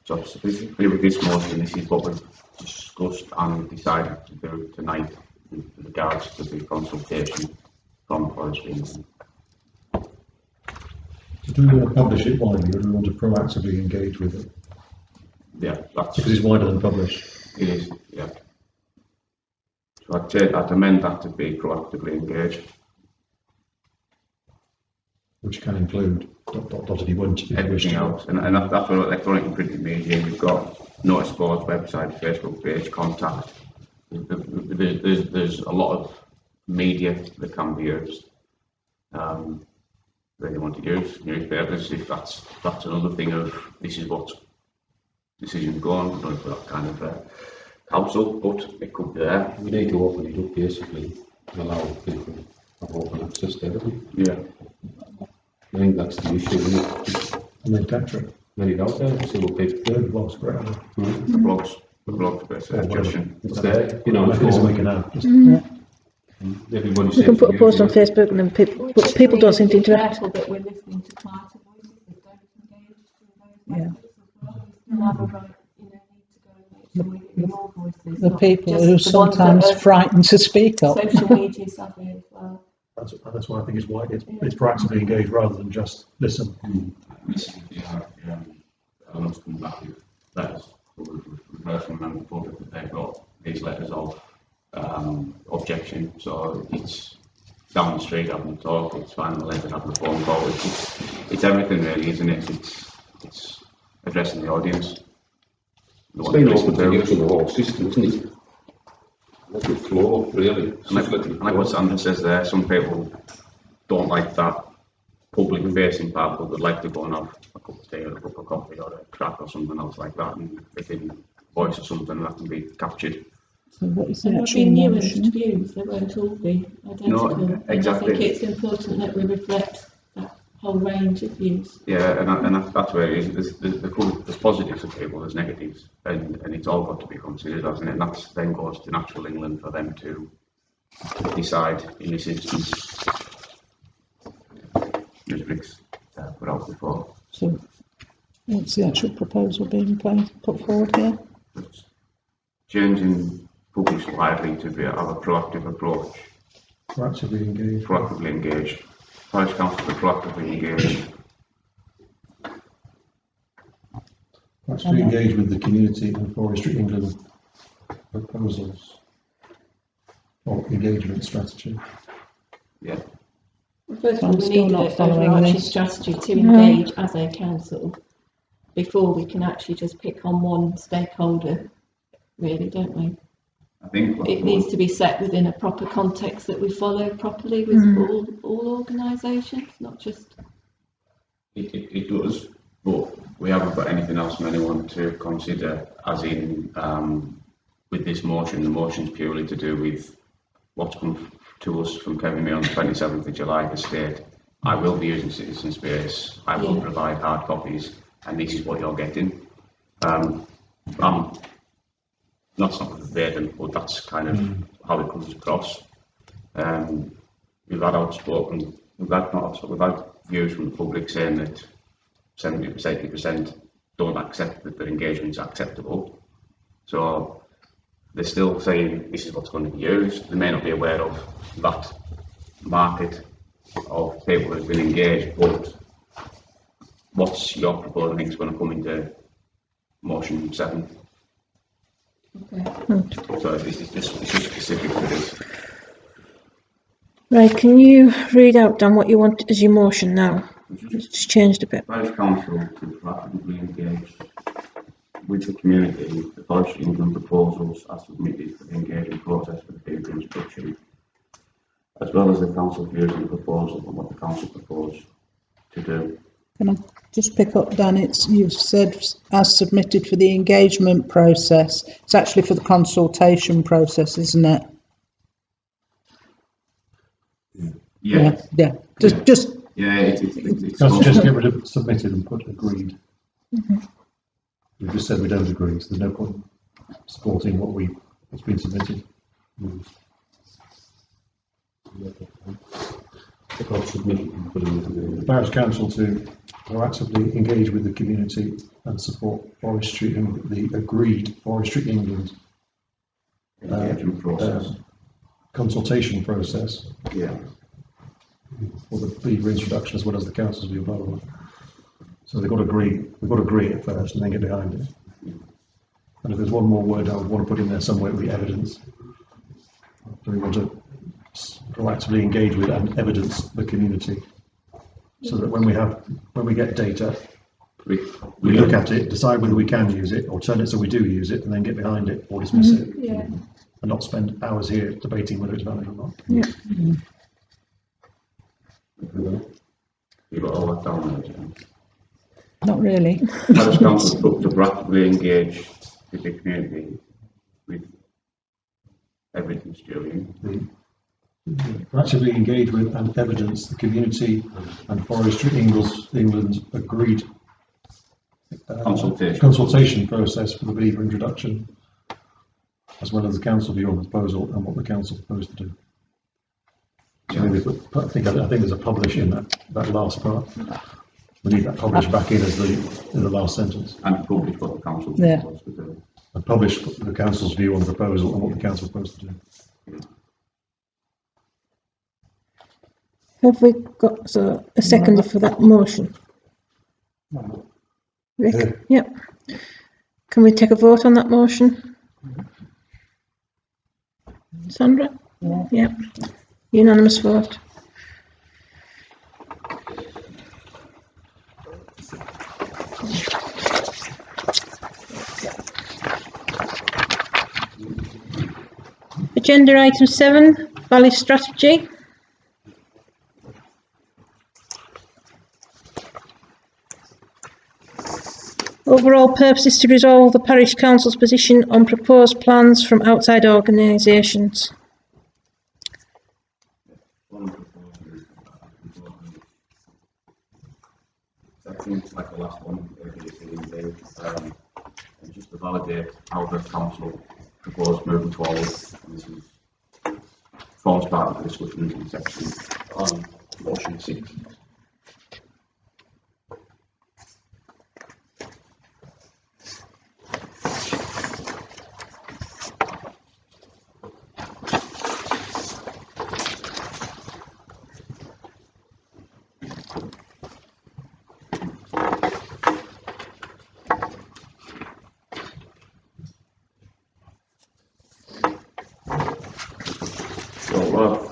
So specifically with this motion, this is what we've discussed and decided to do tonight with regards to the consultation from Forestry England. Do we want to publish it widely, or do we want to proactively engage with it? Yeah, that's Because it's wider than publish. it is. Yeah. So I'd amend that to be proactively engaged. Which can include ... if you want to. Everything else, and that's what electronic and printed media. We've got notice boards, website, Facebook page, contact. There's a lot of media that can be used. Really want to use newspapers if that's another thing of this is what decisions go on. Not for that kind of council, but it could be there. We need to open it up basically, allow people to have open access to everything. Yeah. I think that's the issue, isn't it? And then capture it. Let it out there, see what people do. Blogs, great. The blogs, bit suggestion. It's there, you know. Mechanism we can have. Everybody You says can put a post on Facebook and then people don't seem to interact. Careful that we're listening to quieter voices that don't engage in those methods as well. We still have a right, need to go and make sure we hear more voices. The not people just who are the ones that sometimes are frightened to speak up. social media savvy as well. That's why I think it's wide. It's proactively engaged rather than just listen. I must come back with letters. We've heard from members of the public that they've got these letters of objection. So it's down the street having a talk, it's finding the letter, having a phone call. It's everything really, isn't it? It's addressing the audience. It's been open to using the whole system, isn't it? Let it flow, really. Like what Sandra says there, some people don't like that public facing part, but they'd like to go and have a cup of tea or a cup of coffee or a crack or something else like that, and they can voice or something that can be captured. So what is the There will actual be motion? nuanced views, they won't all be identical. No, exactly. And I think it's important that we reflect that whole range of views. Yeah, and that's where it is. There's positives of people, there's negatives, and it's all got to be considered, hasn't it? And that then goes to Natural England for them to decide in this instance. As Rick's put out before. So what's the actual proposal being put forward here? It's changing public widely to have a proactive approach. Proactively engaged. Proactively engaged. Parish council to proactively engage. Proactively engage with the community and Forestry England proposals or engagement strategy. Yeah. Well, first of all, I'm we still need not an following overarching this. strategy to engage as a council before we can actually just pick on one stakeholder, really, don't we? I think It needs to be set within a proper context that we follow properly with all organisations, not just... It does, but we haven't got anything else from anyone to consider, as in with this motion. The motion's purely to do with what's come to us from Kevin May on the 27th of July to state, I will be using citizen space, I will provide hard copies, and this is what you're getting. That's not verbatim, but that's kind of how it comes across. We've had views from the public saying that 70%, 80% don't accept that their engagement's acceptable. So they're still saying this is what's going to be used. They may not be aware of that market of people who've been engaged, but what's your proposal think is going to come into motion 7? Okay. So this is just specific to this. Right, can you read out, Dan, what you want as your motion now? It's changed a bit. Parish Council to proactively engage with the community, the Parish England proposals are submitted for the engagement process for the paper instruction, as well as the council views on the proposal and what the council proposed to do. Can I just pick up, Dan? You've said as submitted for the engagement process. It's actually for the consultation process, isn't it? Yeah. Yeah. Just. Yeah, it's Just get rid of submitted and put agreed. We've just said we don't agree, so there's no point supporting what's been submitted. Parish Council to proactively engage with the community and support forestry and the agreed Forestry England engagement process. Consultation process. Yeah. For the beaver introduction as well as the council's view, blah, blah, blah. So we've got to agree it first and then get behind it. And if there's one more word I would want to put in there somewhere, it would be evidence. So we want to proactively engage with and evidence the community. So that when we get data, we look at it, decide whether we can use it, or turn it so we do use it, and then get behind it or dismiss it. Yeah. And not spend hours here debating whether it's valid or not. Yeah. You've got all that down there. Not really. Parish Council to proactively engage with the community with evidence, Julian. Proactively engage with and evidence the community and Forestry England's agreed consultation process for the beaver introduction, as well as the council view on the proposal and what the council proposed to do. So maybe I think there's a publish in that last part. We need that publish back in as in the last sentence. And publish what the council proposed to do. And publish the council's view on the proposal and what the council proposed to do. Have we got a seconder for that motion? Rick? Yep. Can we take a vote on that motion? Sandra? Yeah. Yep. Unanimous vote. Agenda item 7, Valley Strategy. Overall purpose is to resolve the Parish Council's position on proposed plans from outside organisations. Second, like the last one, and just to validate how the council proposed moving forward. And this forms part of the discussion in section on motion 6.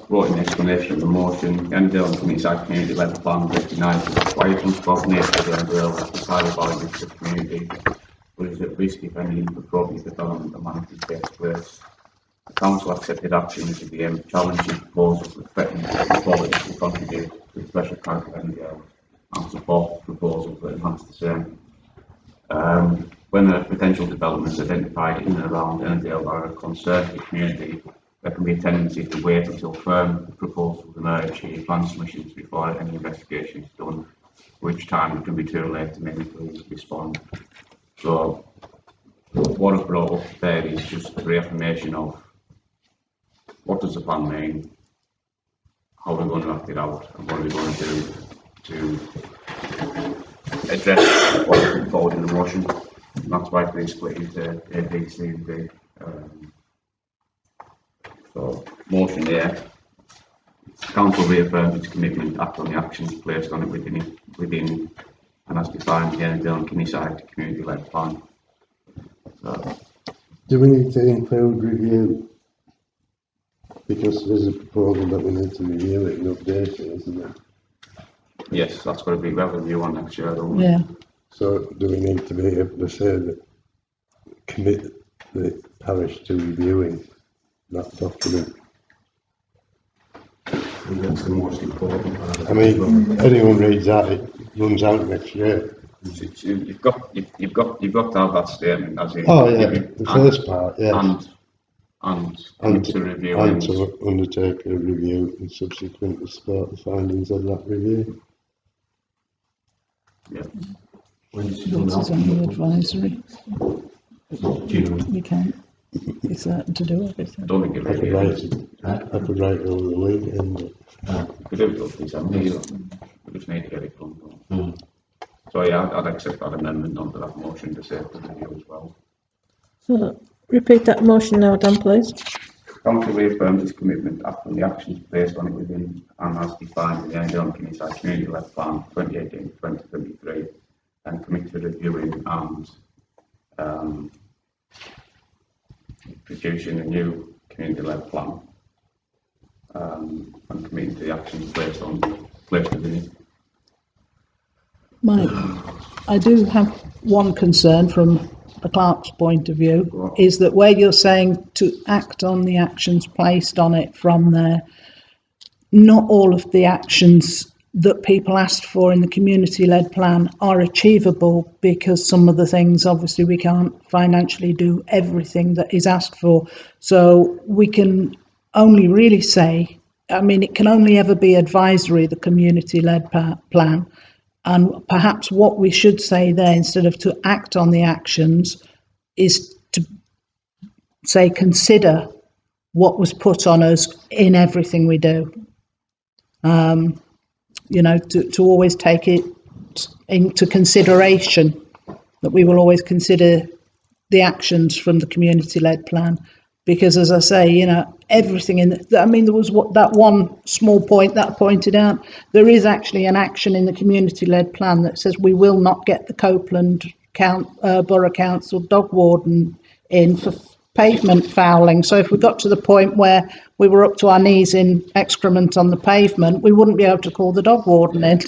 Wrote an explanation of the motion. Ennerdale and Community community-led plan recognises the quiet and spot nature of the Ennerdale is highly valuable to the community, but is at risk if any inappropriate development or management takes place. The council accepted action with the aim of challenging proposals that threaten the quality to contribute to the special character of Ennerdale and support proposals that enhance the same. When a potential development is identified in and around Ennerdale are a concern for the community, there can be a tendency to wait until firm proposals emerge in plan submissions before any investigation is done, which time it can be too late to meaningfully respond. So what I've brought up there is just a reaffirmation of what does the plan mean, how we're going to act it out, and what are we going to do to address what we put forward in the motion. And that's why we split into A, B, C and D. So, motion here. Council reaffirms its commitment to act on the actions placed on it within and as defined the Ennerdale and Kinnyside community-led plan. So, do we need to include review? Because there's a proposal that we need to review it and update it, isn't it? Yes, that's got to be well review on next year, don't we? Yeah. So do we need to be able to say that, commit the parish to reviewing that document? And that's the most important part of I mean, anyone reads that, it runs out next year. You've got to have that statement as in. Oh yeah, the first part, yes. And to review and to undertake a review and subsequently support the findings of that review. Yeah. This is only advisory. You can't be certain to do everything. I don't think it I could really write is. it. I could write it over the weekend. You could do it up December, you just need to get it done. So yeah, I'd accept that amendment onto that motion to say to review as well. So, repeat that motion now, Dan, please. Council reaffirms its commitment to act on the actions placed on it within and as defined in the Ennerdale Community Community-led Plan 2018-2023 and commit to reviewing and producing a new community-led plan and committing to the actions placed within it. Mike, I do have one concern from a clerk's point of view, is that where you're saying to act on the actions placed on it from there, not all of the actions that people asked for in the community-led plan are achievable, because some of the things, obviously, we can't financially do everything that is asked for. So we can only really say, I mean, it can only ever be advisory, the community-led plan. And perhaps what we should say there, instead of to act on the actions, is to say consider what was put on us in everything we do. You know, to always take it into consideration, that we will always consider the actions from the community-led plan. Because as I say, you know, everything I mean, there was that one small point that pointed out, there is actually an action in the community-led plan that says we will not get the Copeland Borough Council dog warden in for pavement fouling. So if we got to the point where we were up to our knees in excrement on the pavement, we wouldn't be able to call the dog warden in.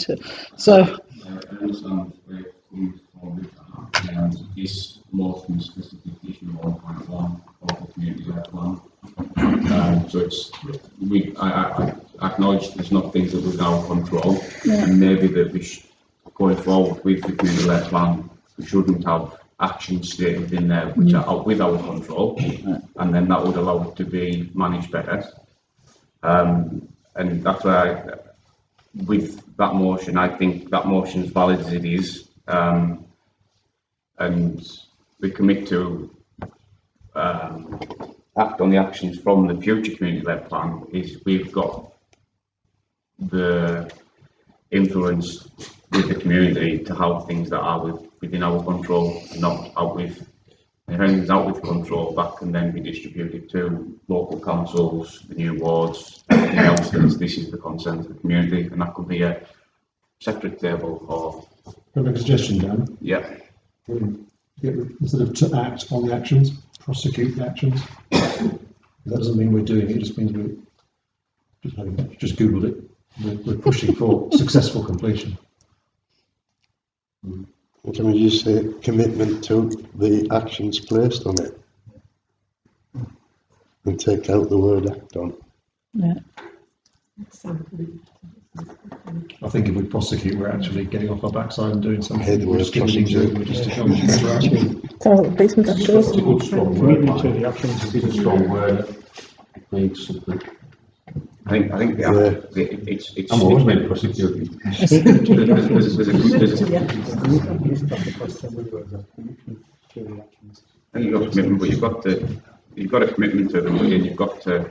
So. I understand where it comes from with that, and this motion specification 1.1 of the community-led plan. So it's I acknowledge there's not things that within our control, and maybe that we going forward with the community-led plan, we shouldn't have actions stated in there which are out with our control, and then that would allow it to be managed better. And that's why with that motion, I think that motion is valid as it is, and we commit to act on the actions from the future community-led plan. Is we've got the influence with the community to have things that are within our control, not out with. If anything's out with control, that can then be distributed to local councils, the new wards, everything else. This is the consent of the community, and that could be a separate table or. Can I make a suggestion, Dan? Yeah. Instead of to act on the actions, prosecute the actions. That doesn't mean we're doing it; it just means we just googled it. We're pushing for successful completion. Can we just say commitment to the actions placed on it and take out the word act on? Yeah. I think if we prosecute, we're actually getting off our backside and doing something. Head We're word just giving things over just to come better action. So, basement It's a good strong word. The actions is a strong word. It needs something. I think it's. I'm always been prosecuted. And you've got commitment, but you've got a commitment to them, and you've got to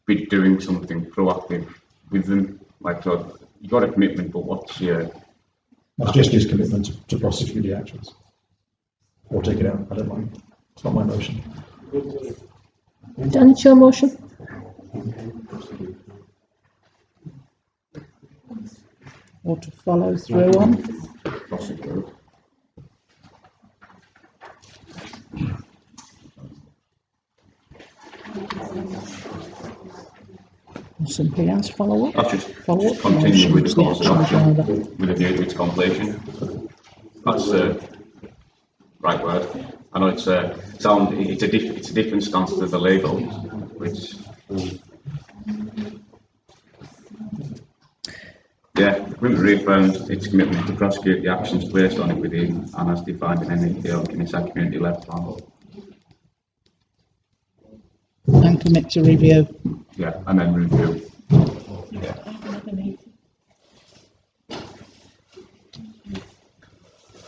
be doing something proactive with them. Like, so you've got a commitment, but what's your? My suggestion is commitment to prosecute the actions, or take it out. I don't mind. It's not my motion. Dan, it's your motion. Or to follow through on. Prosecute. Somebody else follow up? That's just Follow up continue with the motions, course of the actions rather. action with a view to its completion. That's the right word. I know it's a different stance to the legal, which Agreement reaffirms its commitment to prosecute the actions placed on it within and as defined in Ennerdale and Kinniside Community Led Plan. And commit to review. Yeah, and then review. Yeah.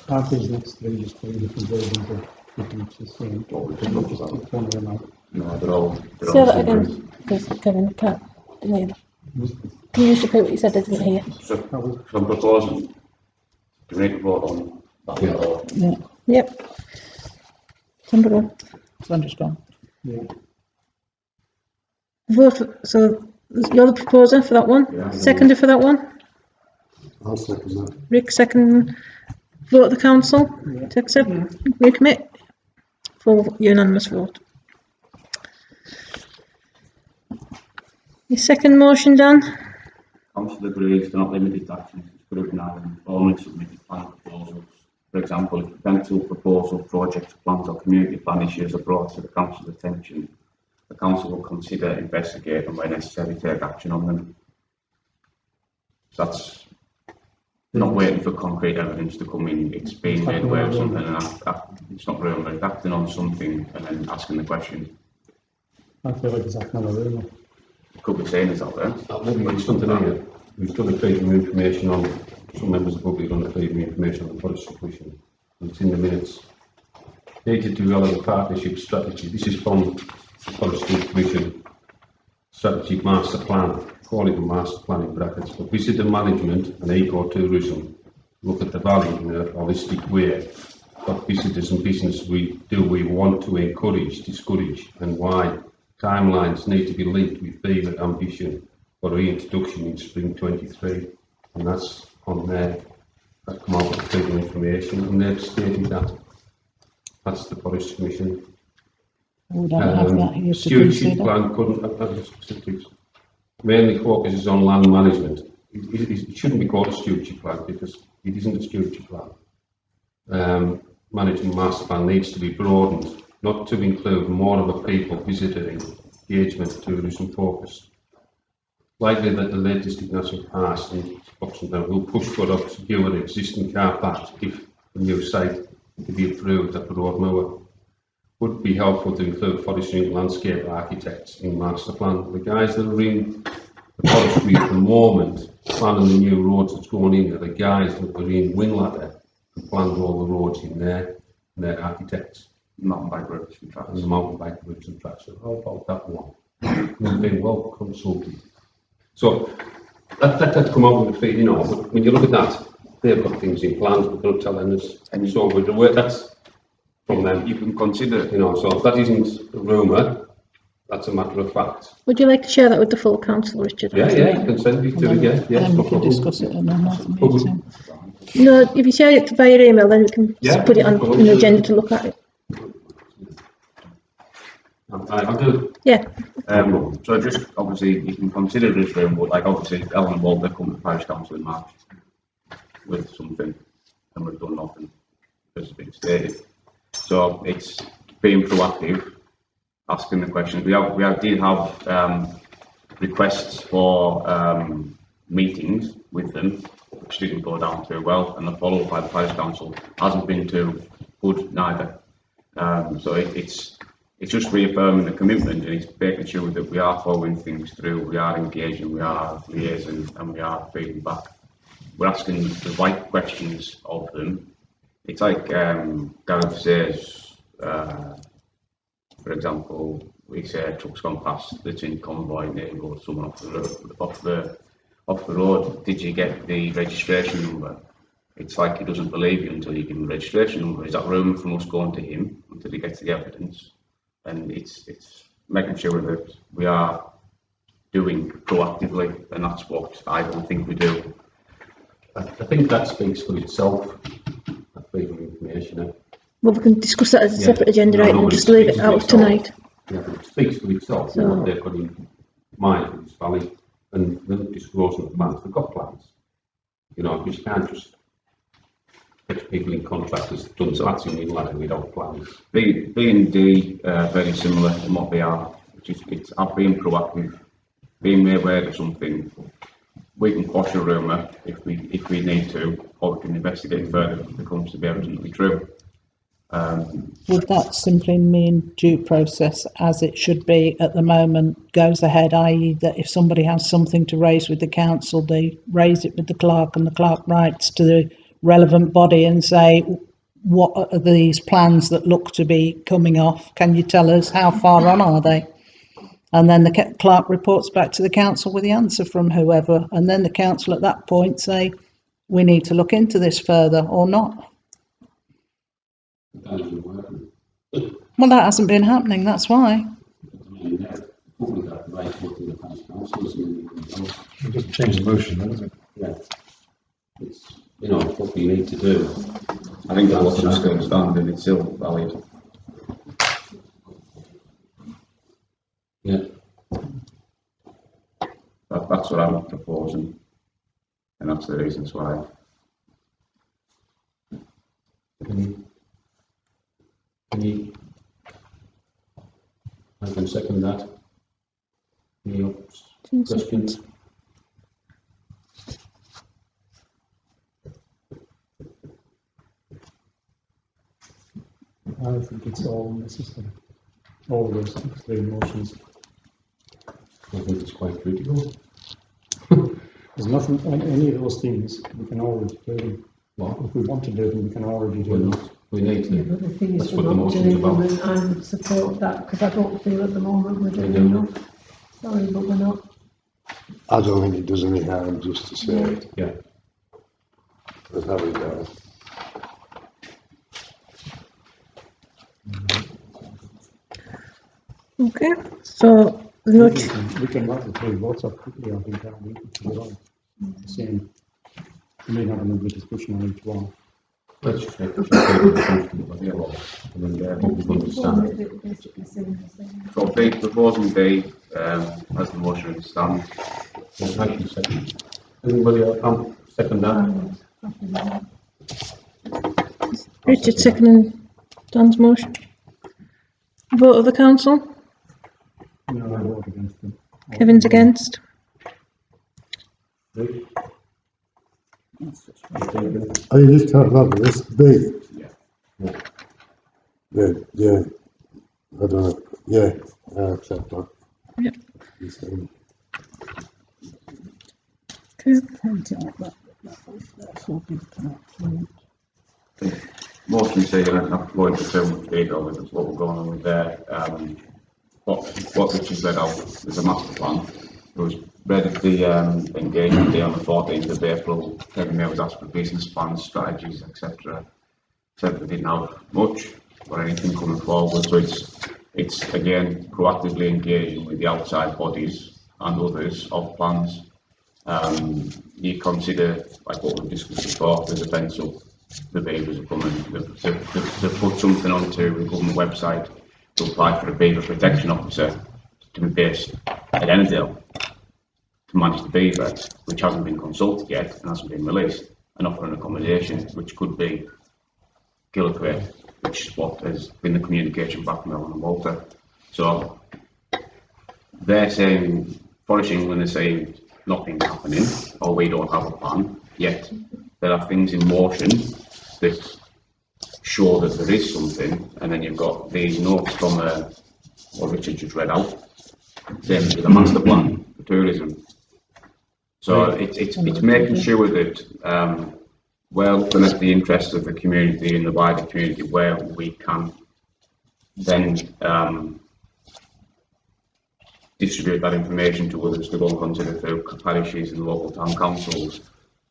Our business, three just three different versions of different systems. Or we can look at one of them out. No, they're all Say that again, because Kevin can't hear. Can you just repeat what you said? I didn't hear. So I'm proposing to make a vote on that. Yeah. Yep. Somebody. Sandra's gone. Yeah. Vote for, so you're the proposer for that one? Yeah. Seconder for that one? I'll second that. Rick, second. Vote of the council to accept, recommit. Full unanimous vote. Your second motion, Dan? Council agrees to not limit its actions to Group 9 and only submitted plan proposals. For example, if potential proposal, project plans or community plan issues are brought to the council's attention, the council will consider, investigate and where necessary take action on them. That's not waiting for concrete evidence to come in. It's being made aware of something and it's not rumour, it's acting on something and then asking the question. I feel like it's acting on a rumour. It could be saying it's out there. It's something here. We've done a freedom of information on, some members of the public done a freedom of information on the Parish Commission. It's in the minutes. Need to develop a partnership strategy. This is from the Parish Commission strategic master plan. Call it a master plan in brackets. For visitor management and ecotourism, look at the value in a holistic way. What visitors and business we want to encourage, discourage, and why. Timelines need to be linked with vivid ambition for reintroduction in spring 23, and that's on there. That come out with freedom of information, and they've stated that. That's the Parish Commission. We don't have that here to Stewardship consider. plan couldn't mainly focuses on land management. It shouldn't be called a stewardship plan because it isn't a stewardship plan. Management master plan needs to be broadened, not to include more of a people visitor engagement tourism focus. Likely that the latest National Parish and Oxford will push for obscure existing car parks if the new site to be approved at the Broadmoor. Would be helpful to include forestry and landscape architects in master plan. The guys that are in the forestry at the moment planning the new roads that's going in are the guys that were in Winladder and planned all the roads in there, and they're architects. Mountain bike routes and tracks. And the mountain bike routes and tracks. So how about that one? We've been well consulted. So that come out with the feed, you know, but when you look at that, they've got things in plans, but they're not telling us. And so with the way that's from them, you can consider, you know, so that isn't a rumour, that's a matter of fact. Would you like to share that with the full council, Richard? Yeah, you can send it to again. Yes, Then no we can problem. discuss it in another meeting. No, if you share it via email, then we can just put it on an agenda to look at it. I'll do. Yeah. So just obviously you can consider this room, but like obviously Ellen Walter come to Parish Council in March with something, and we've done nothing because it's been stated. So it's being proactive, asking the questions. We did have requests for meetings with them, which didn't go down too well, and the follow-up by the Parish Council hasn't been too good neither. So it's just reaffirming the commitment, and it's making sure that we are following things through, we are engaging, we are liaising, and we are feeding back. We're asking the right questions of them. It's like Gareth says, for example, we say a truck's gone past that's in convoy, and there goes someone off the road. Did you get the registration number? It's like he doesn't believe you until you give him the registration number. Is that rumour from us going to him until he gets the evidence? And it's making sure that we are doing proactively, and that's what I don't think we do. I think that speaks for itself, that freedom of information. Well, we can discuss that as a separate agenda item and just leave it out of tonight. Yeah, but it speaks for itself, So- what they've got in mind is valid, and they're disclosing the plans, they've got plans. You know, you can't just get people in contractors done flats in line without plans. B and D very similar in what they are, which is I've been proactive, being made aware of something. We can quash a rumour if we need to, or we can investigate further if it becomes to be evidently true. Would that simply mean due process as it should be at the moment goes ahead, i.e. that if somebody has something to raise with the council, they raise it with the clerk and the clerk writes to the relevant body and say, what are these plans that look to be coming off? Can you tell us how far on are they? And then the clerk reports back to the council with the answer from whoever, and then the council at that point say, we need to look into this further or not. That isn't working. Well, that hasn't been happening, that's why. I mean, probably that right working the parish councils and It doesn't change the motion, does it? yeah, it's, you know, what we need to do. I think the motion still stands and it's still valid. Yeah. That's what I'm proposing, and that's the reasons why. I can second that. Any questions? I think it's all necessary. All of those three motions. I think it's quite critical. There's nothing, any of those things, we can always do. Well, If we want to do them, we can already do we're them. not. We need Yeah, to. but the thing is, That's we're what the not motion's doing them, about. and I would support that, because I don't feel at the moment we're doing Yeah. enough. Sorry, but we're not. I don't think it does any harm just to say it. Yeah. That's how we go. Okay, so the note, We can write the three votes up quickly, I think, that we could do the same. We may have another discussion on each one. Let's just make sure people are comfortable with it all, and then people understand. Basically saying the same. So B, proposing B, as the motion stands. I can second. Anybody else second that? Richard seconding Dan's motion. Vote of the council, No, I vote against them. Kevin's against. I just have that list B. Yeah. Yeah. I don't know. Yeah, I accept that. Yep. So, Motion saying I have to go into so much detail with what we're going on with there. What Richard's read out is a master plan. It was read at the engagement day on the 14th of April. Kevin May was asked for business plans, strategies, etc. Said we didn't have much or anything coming forward, so it's again proactively engaging with the outside bodies and others of plans. You consider, like what we discussed before, there's a fence up, the beavers are coming, they've put something onto the government website to apply for a beaver protection officer to be based at Ennerdale to manage the beaver, which hasn't been consulted yet and hasn't been released, and offer an accommodation which could be Gillicrate, which is what has been the communication back from Ellen and Walter. So they're saying, Forest England is saying nothing's happening, or we don't have a plan, yet there are things in motion that show that there is something, and then you've got the notes from what Richard just read out, saying there's a master plan for tourism. So it's making sure that we're looking at the interests of the community and the wider community where we can then distribute that information to others to go and consider through parishes and local town councils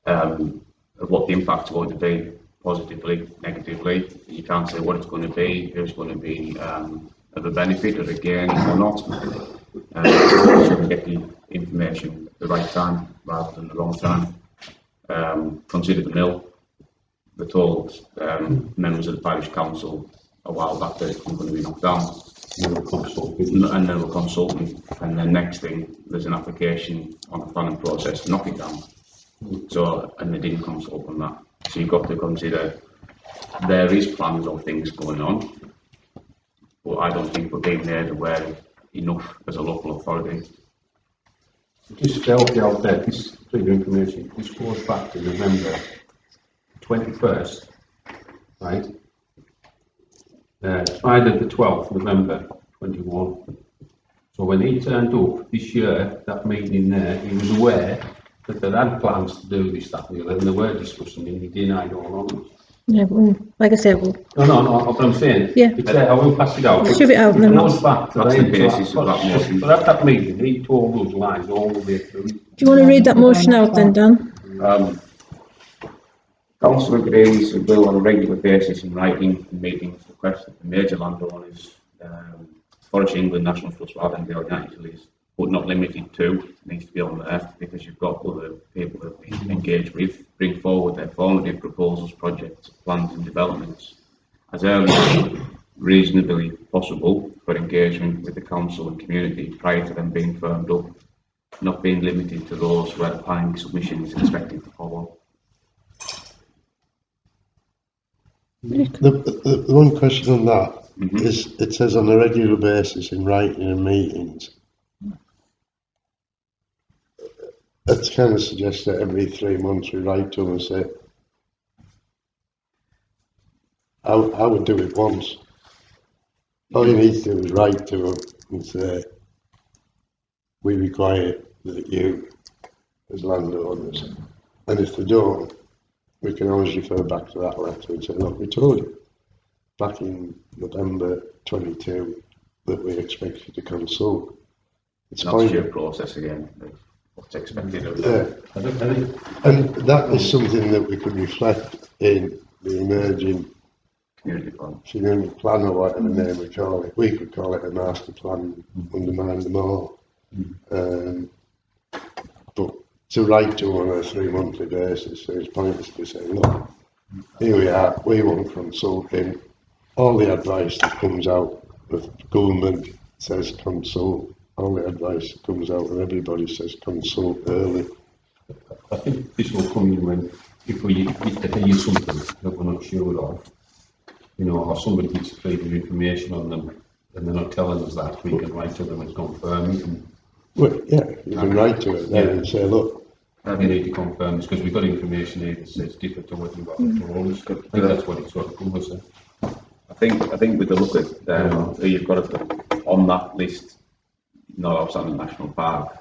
of what the impact's going to be, positively, negatively. You can't say what it's going to be, who's going to be of a benefit or a gain or not. So we get the information at the right time rather than the wrong time. Consider the mill. They told members of the parish council a while back that it's going to be knocked down. And they were consulting, and the next thing, there's an application on the planning process to knock it down. So, and they didn't consult on that. So you've got to consider there is plans of things going on, but I don't think we're being made aware enough as a local authority. Just to help you out there, this for your information, this goes back to November 21st, right? Friday the 12th, November 21. So when he turned up this year, that meeting there, he was aware that they had plans to do this, that, and the other, and they were discussing it, and he denied all of it. Yeah, well, like I said, well, No, what I'm saying, Yeah. it's there, I will pass it out. Shove it out and It then goes back to That's the the basis of that motion. But at that meeting, he told us lies all the way through. do you want to read that motion out then, Dan? Council agrees and will on a regular basis in writing and meetings request that the major landowners, Forest England, National Trust, Ennerdale, naturally, but not limited to, needs to be on there because you've got other people that we engage with, bring forward their formative proposals, projects, plans and developments as early as reasonably possible for engagement with the council and community prior to them being firmed up, not being limited to those where the planning submission is expected to follow. The one question on that is, it says on a regular basis in writing and meetings. It kind of suggests that every 3 months we write to them and say, I would do it once. All you need to do is write to them and say, we require that you, as landowners, and if they don't, we can always refer back to that letter and say, look, we told you back in November 22 that we expect you to consult. It's That's your process again, what's expected of them. And that is something that we could reflect in the emerging community plan or whatever name we call it. We could call it a master plan, undermine them all. But to write to on a 3 monthly basis, so it's pointless to say, look, here we are, we want consulting. All the advice that comes out of government says consult. All the advice that comes out of everybody says consult early. I think this will come in when, if they hear something that we're not sure of, you know, or somebody gets further information on them and they're not telling us that, we can write to them and confirm it. Well, yeah, you can write to it then and say, look, we need to confirm this because we've got information here that says different to what you've got told us. I think that's what it sort of covers. I think with the look at you've got it on that list, not outstanding national park.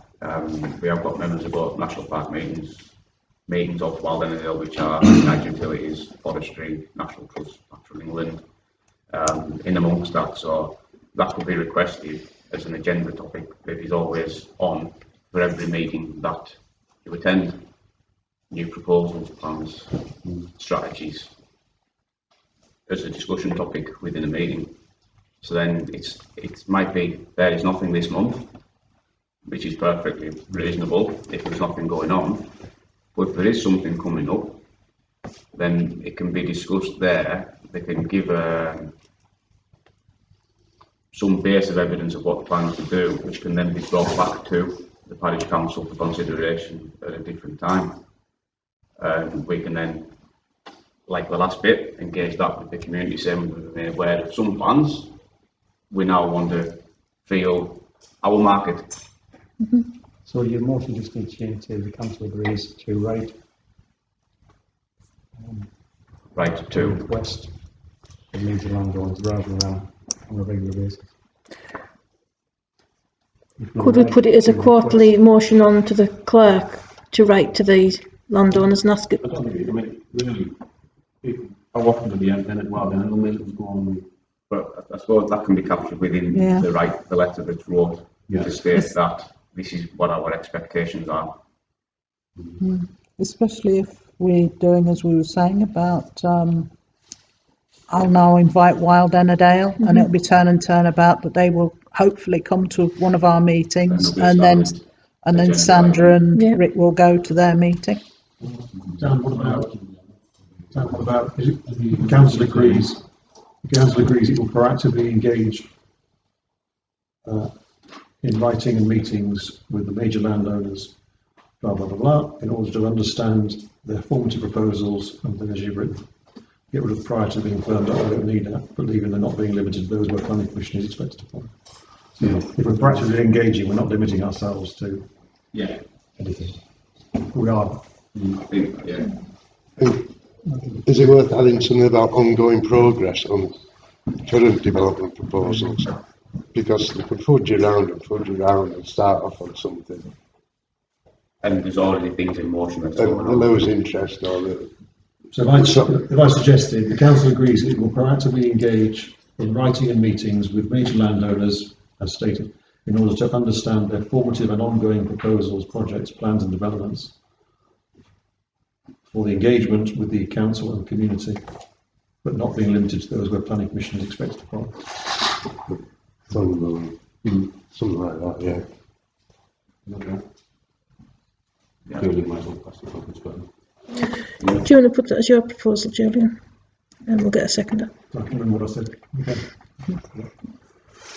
We have got members of both national park meetings of Wild Ennerdale, which are agriculture utilities, forestry, National Trust, Natural England, in amongst that. So that could be requested as an agenda topic that is always on for every meeting that you attend. New proposals, plans, strategies as a discussion topic within a meeting. So then it might be there is nothing this month, which is perfectly reasonable if there's nothing going on. But if there is something coming up, then it can be discussed there. They can give some base of evidence of what plans to do, which can then be brought back to the parish council for consideration at a different time. We can then, like the last bit, engage that with the community, saying we've been aware of some plans. We now want to feel our market. So your motion just needs to change to the council agrees to write to request the major landowners rather than on a regular basis. Could we put it as a quarterly motion on to the clerk to write to these landowners and ask it? I don't think it, I mean, really, how often do the Ennerdale meetings go on? But I suppose that can be captured within the letter that's wrote to state that this is what our expectations are. Especially if we're doing, as we were saying, about I'll now invite Wild Ennerdale and it'll be turn about, but they will hopefully come to one of our meetings and then Sandra and Rick will go to their meeting. Dan, what about if the council agrees? The council agrees it will proactively engage in writing and meetings with the major landowners, blah, blah, blah, blah, in order to understand their formative proposals and then as you've written. Get rid of prior to being firmed up, I don't need that, but leaving they're not being limited to those where planning commission is expected to follow. So if we're practically engaging, we're not limiting ourselves to anything. We are. I think, yeah. Is it worth adding something about ongoing progress on current development proposals? Because they could fudge around and start off on something. And there's already things in motion that's And going they on. lose interest or the... So if I suggested, the council agrees it will proactively engage in writing and meetings with major landowners, as stated, in order to understand their formative and ongoing proposals, projects, plans and developments for the engagement with the council and community, but not being limited to those where planning commission is expected to follow. Something like that, yeah. Okay. Julian might as well pass the focus button. Do you want to put that as your proposal, Julian? And we'll get a seconder. I can't remember what I said.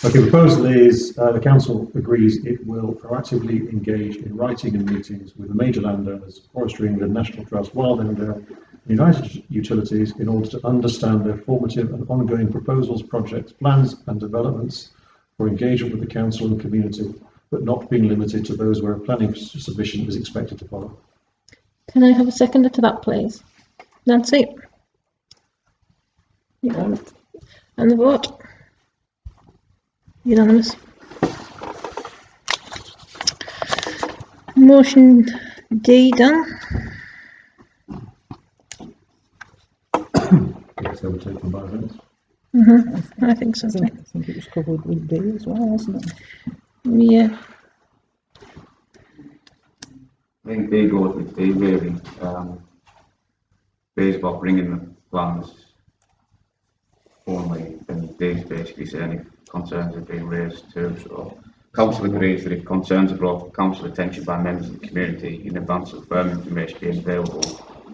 Okay, the proposal is the council agrees it will proactively engage in writing and meetings with the major landowners, Forestry England, National Trust, Wild Ennerdale, United Utilities in order to understand their formative and ongoing proposals, projects, plans and developments for engagement with the council and community, but not being limited to those where a planning submission is expected to follow. Can I have a seconder to that, please? Nancy? Yeah. And the vote? Unanimous. Motion D done. Yes, they were taken by events. I think so. I think it was covered with D as well, wasn't it? Yeah. I think they go with D really. B's about bringing the plans only, and D's basically saying if concerns have been raised too. So council agrees that if concerns are brought to council attention by members of the community in advance of firm information being available,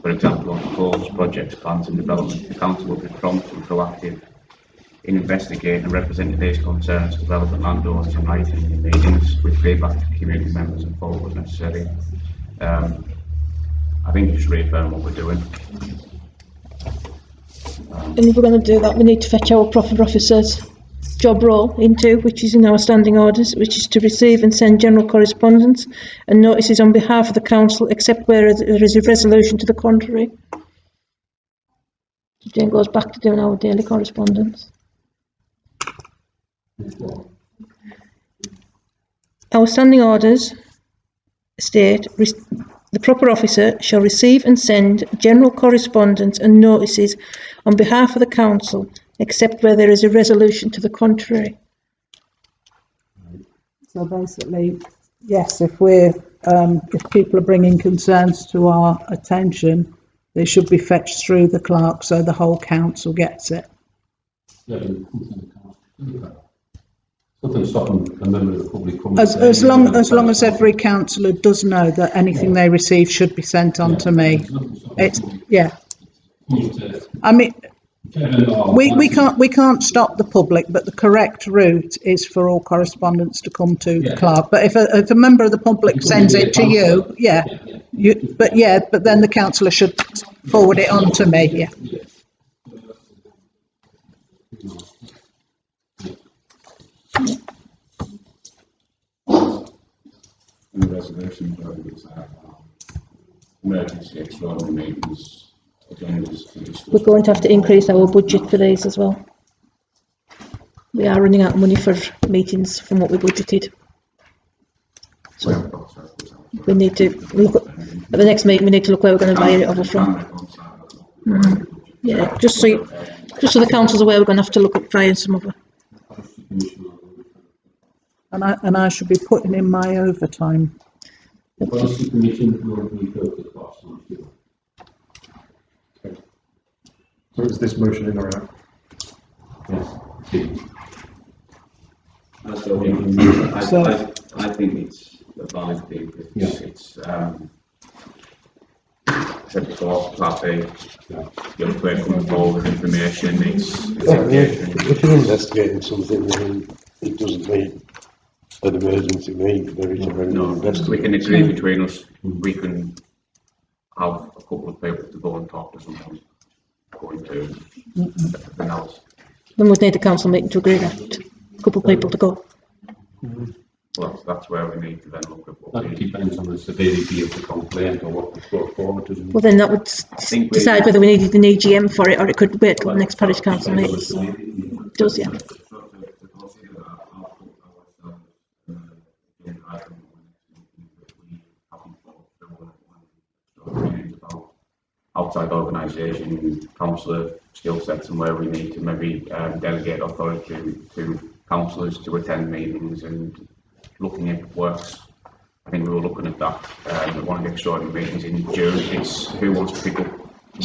for example on proposed projects, plans and development, the council will be prompt and proactive in investigating and representing these concerns to relevant landowners in writing in meetings with feedback to community members and follow as necessary. I think just reaffirm what we're doing. And if we're going to do that, we need to fetch our proper officer's job role into, which is in our standing orders, which is to receive and send general correspondence and notices on behalf of the council, except where there is a resolution to the contrary. Jane goes back to doing our daily correspondence. Our standing orders state the proper officer shall receive and send general correspondence and notices on behalf of the council, except where there is a resolution to the contrary. So basically, yes, if people are bringing concerns to our attention, they should be fetched through the clerk so the whole council gets it. Yeah, nothing stopping a member of the public coming. As long as every councillor does know that anything they receive should be sent on to me. It's I mean, we can't stop the public, but the correct route is for all correspondence to come to the clerk. But if a member of the public sends it to you, but then the councillor should forward it on to me. Yeah. In the resolution, emergency extraordinary meetings, agendas to discuss. We're going to have to increase our budget for these as well. We are running out of money for meetings from what we budgeted. So we need to look at the next meeting. We need to look where we're going to buy it over from. Yeah, just so the council's aware, we're going to have to look at buying some other. And I should be putting in my overtime. Policy Commission will refer to the boss. So is this motion in or out? Yes. I think it's a valid thing. It's I said before, Part B, young player coming forward with information, it's engagement. If you're investigating something, then it doesn't need an emergency meeting, there is a No, we can agree between us, we can have a couple of people to go and talk to someone, going to everything else. Then we'd need a council meeting to agree that. A couple of people to go. Well, that's where we need to then look at what That depends on the severity of the complaint or what was brought forward to them. Well, then that would decide whether we needed an EGM for it or it could wait till the next parish council meets. It does, yeah. Outside organisation, councillor skill sets, and where we need to maybe delegate authority to councillors to attend meetings and looking at works. I think we were looking at that at one of the extraordinary meetings in June. It's who wants to pick up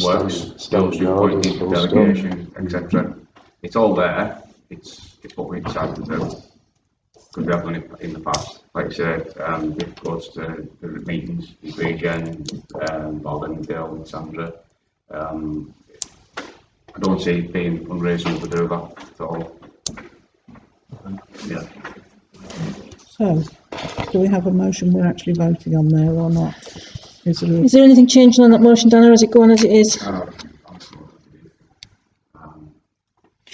works, those who point into delegation, etc. It's all there. It's what we decided to do. Because we have done it in the past. Like I said, with regards to the meetings with EGM, Ennerdale and Sandra, I don't see it being unreasonable to do that at all. Yeah. So, do we have a motion we're actually voting on there or not? Is there anything changing on that motion, Dana, or is it going as it is? Do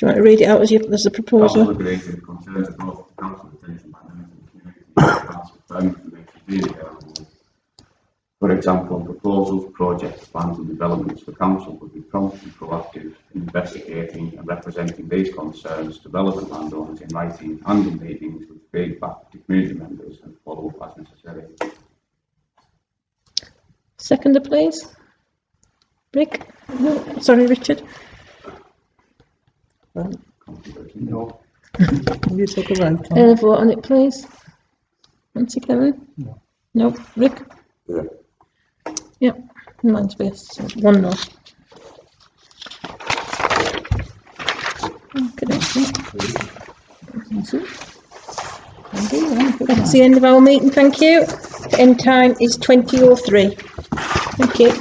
you want to read it out as a proposer? Council agrees with the concerns of both council attention by members of the community and council firm information being available. For example, proposals, projects, plans and developments for council would be prompt and proactive in investigating and representing these concerns to relevant landowners in writing and in meetings with feedback to community members and follow up as necessary. Seconder, please. Rick? No, sorry, Richard. No. You take a vote on it. Vote on it, please. Nancy, Kevin? No. No. Rick? Yeah. Yep. Mine's based. One no. That's the end of our meeting, thank you. The end time is 20:03. Thank you.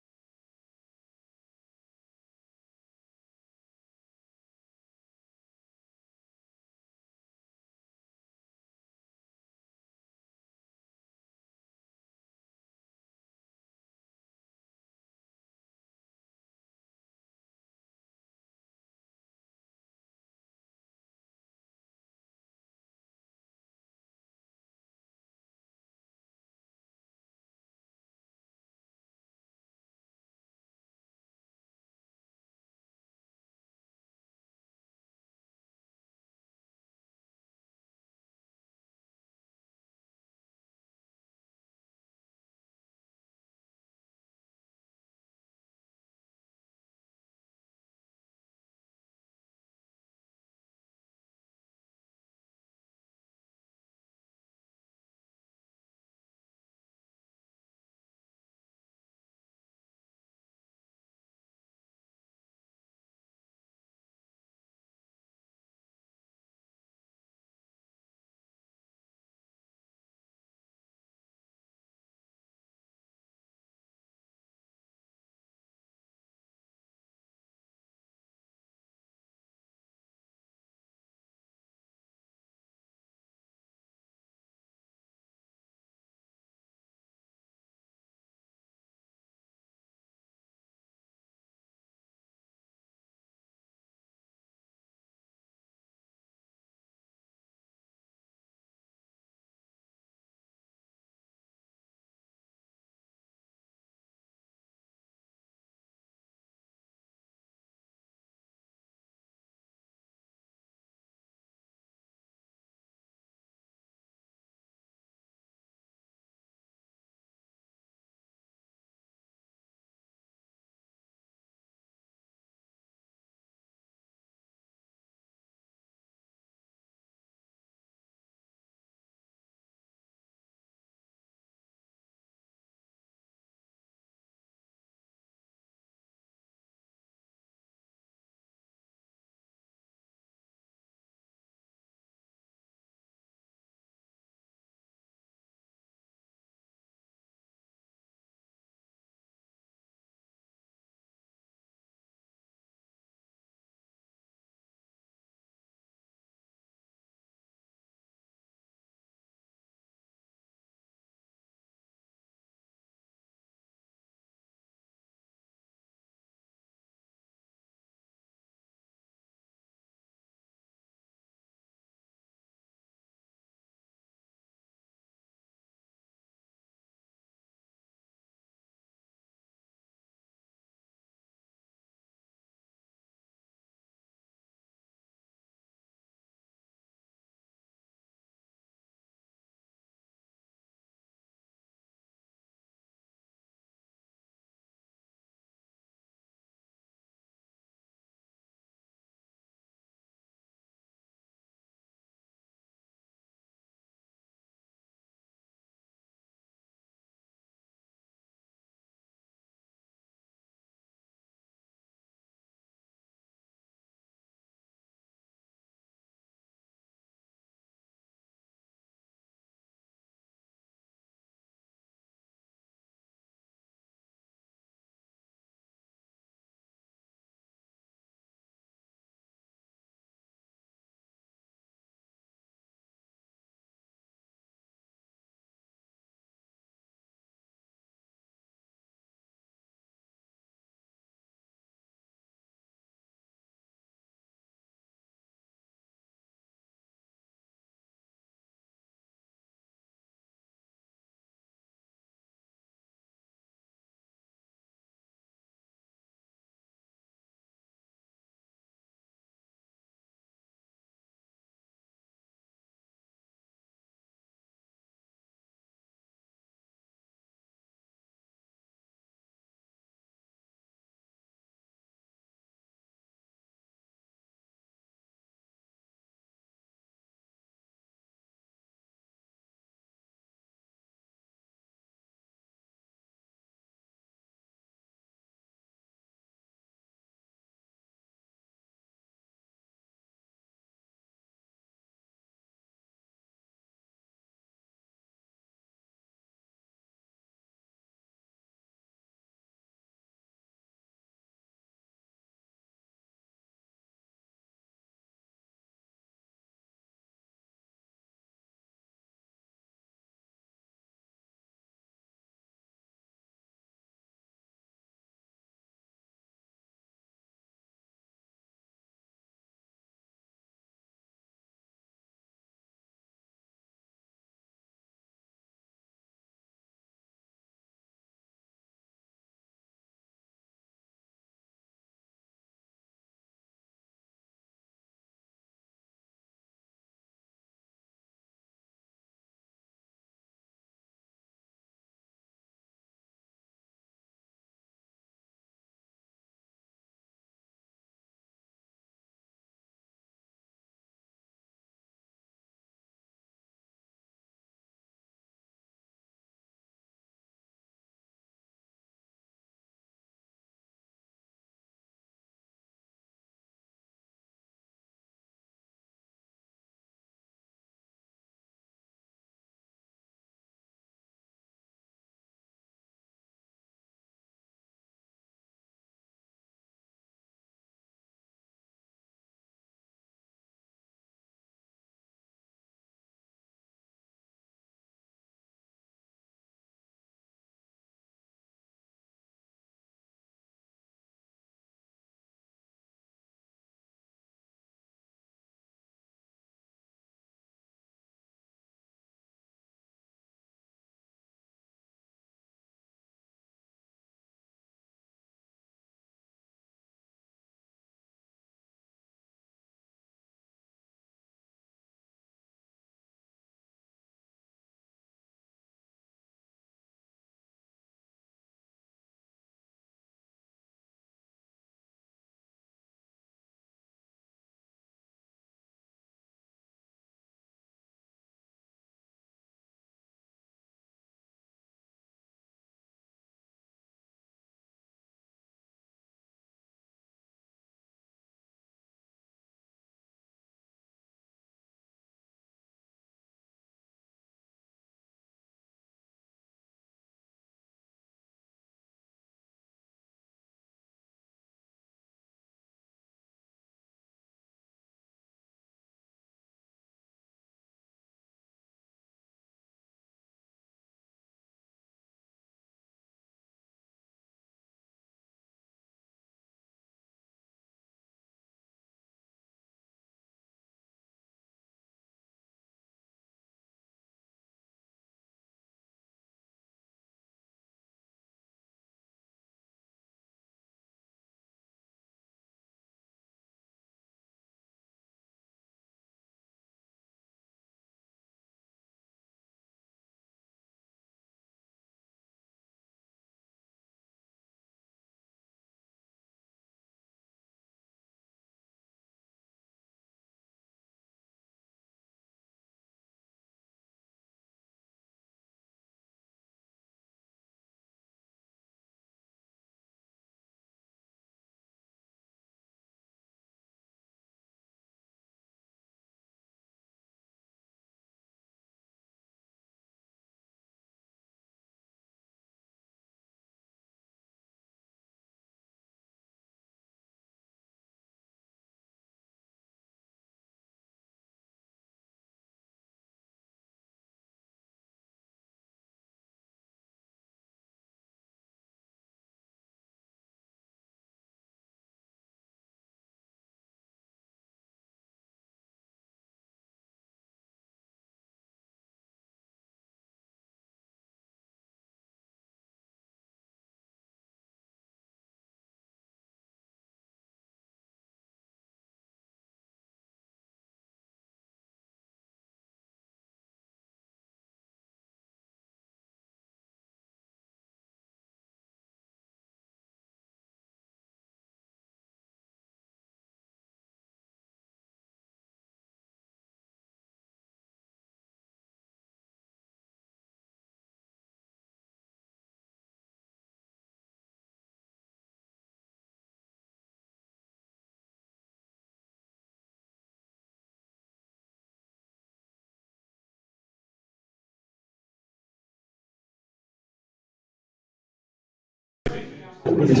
Is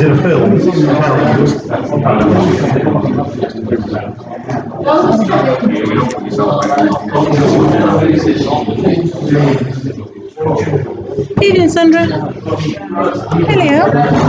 it a film? Evening, Sandra. Hello.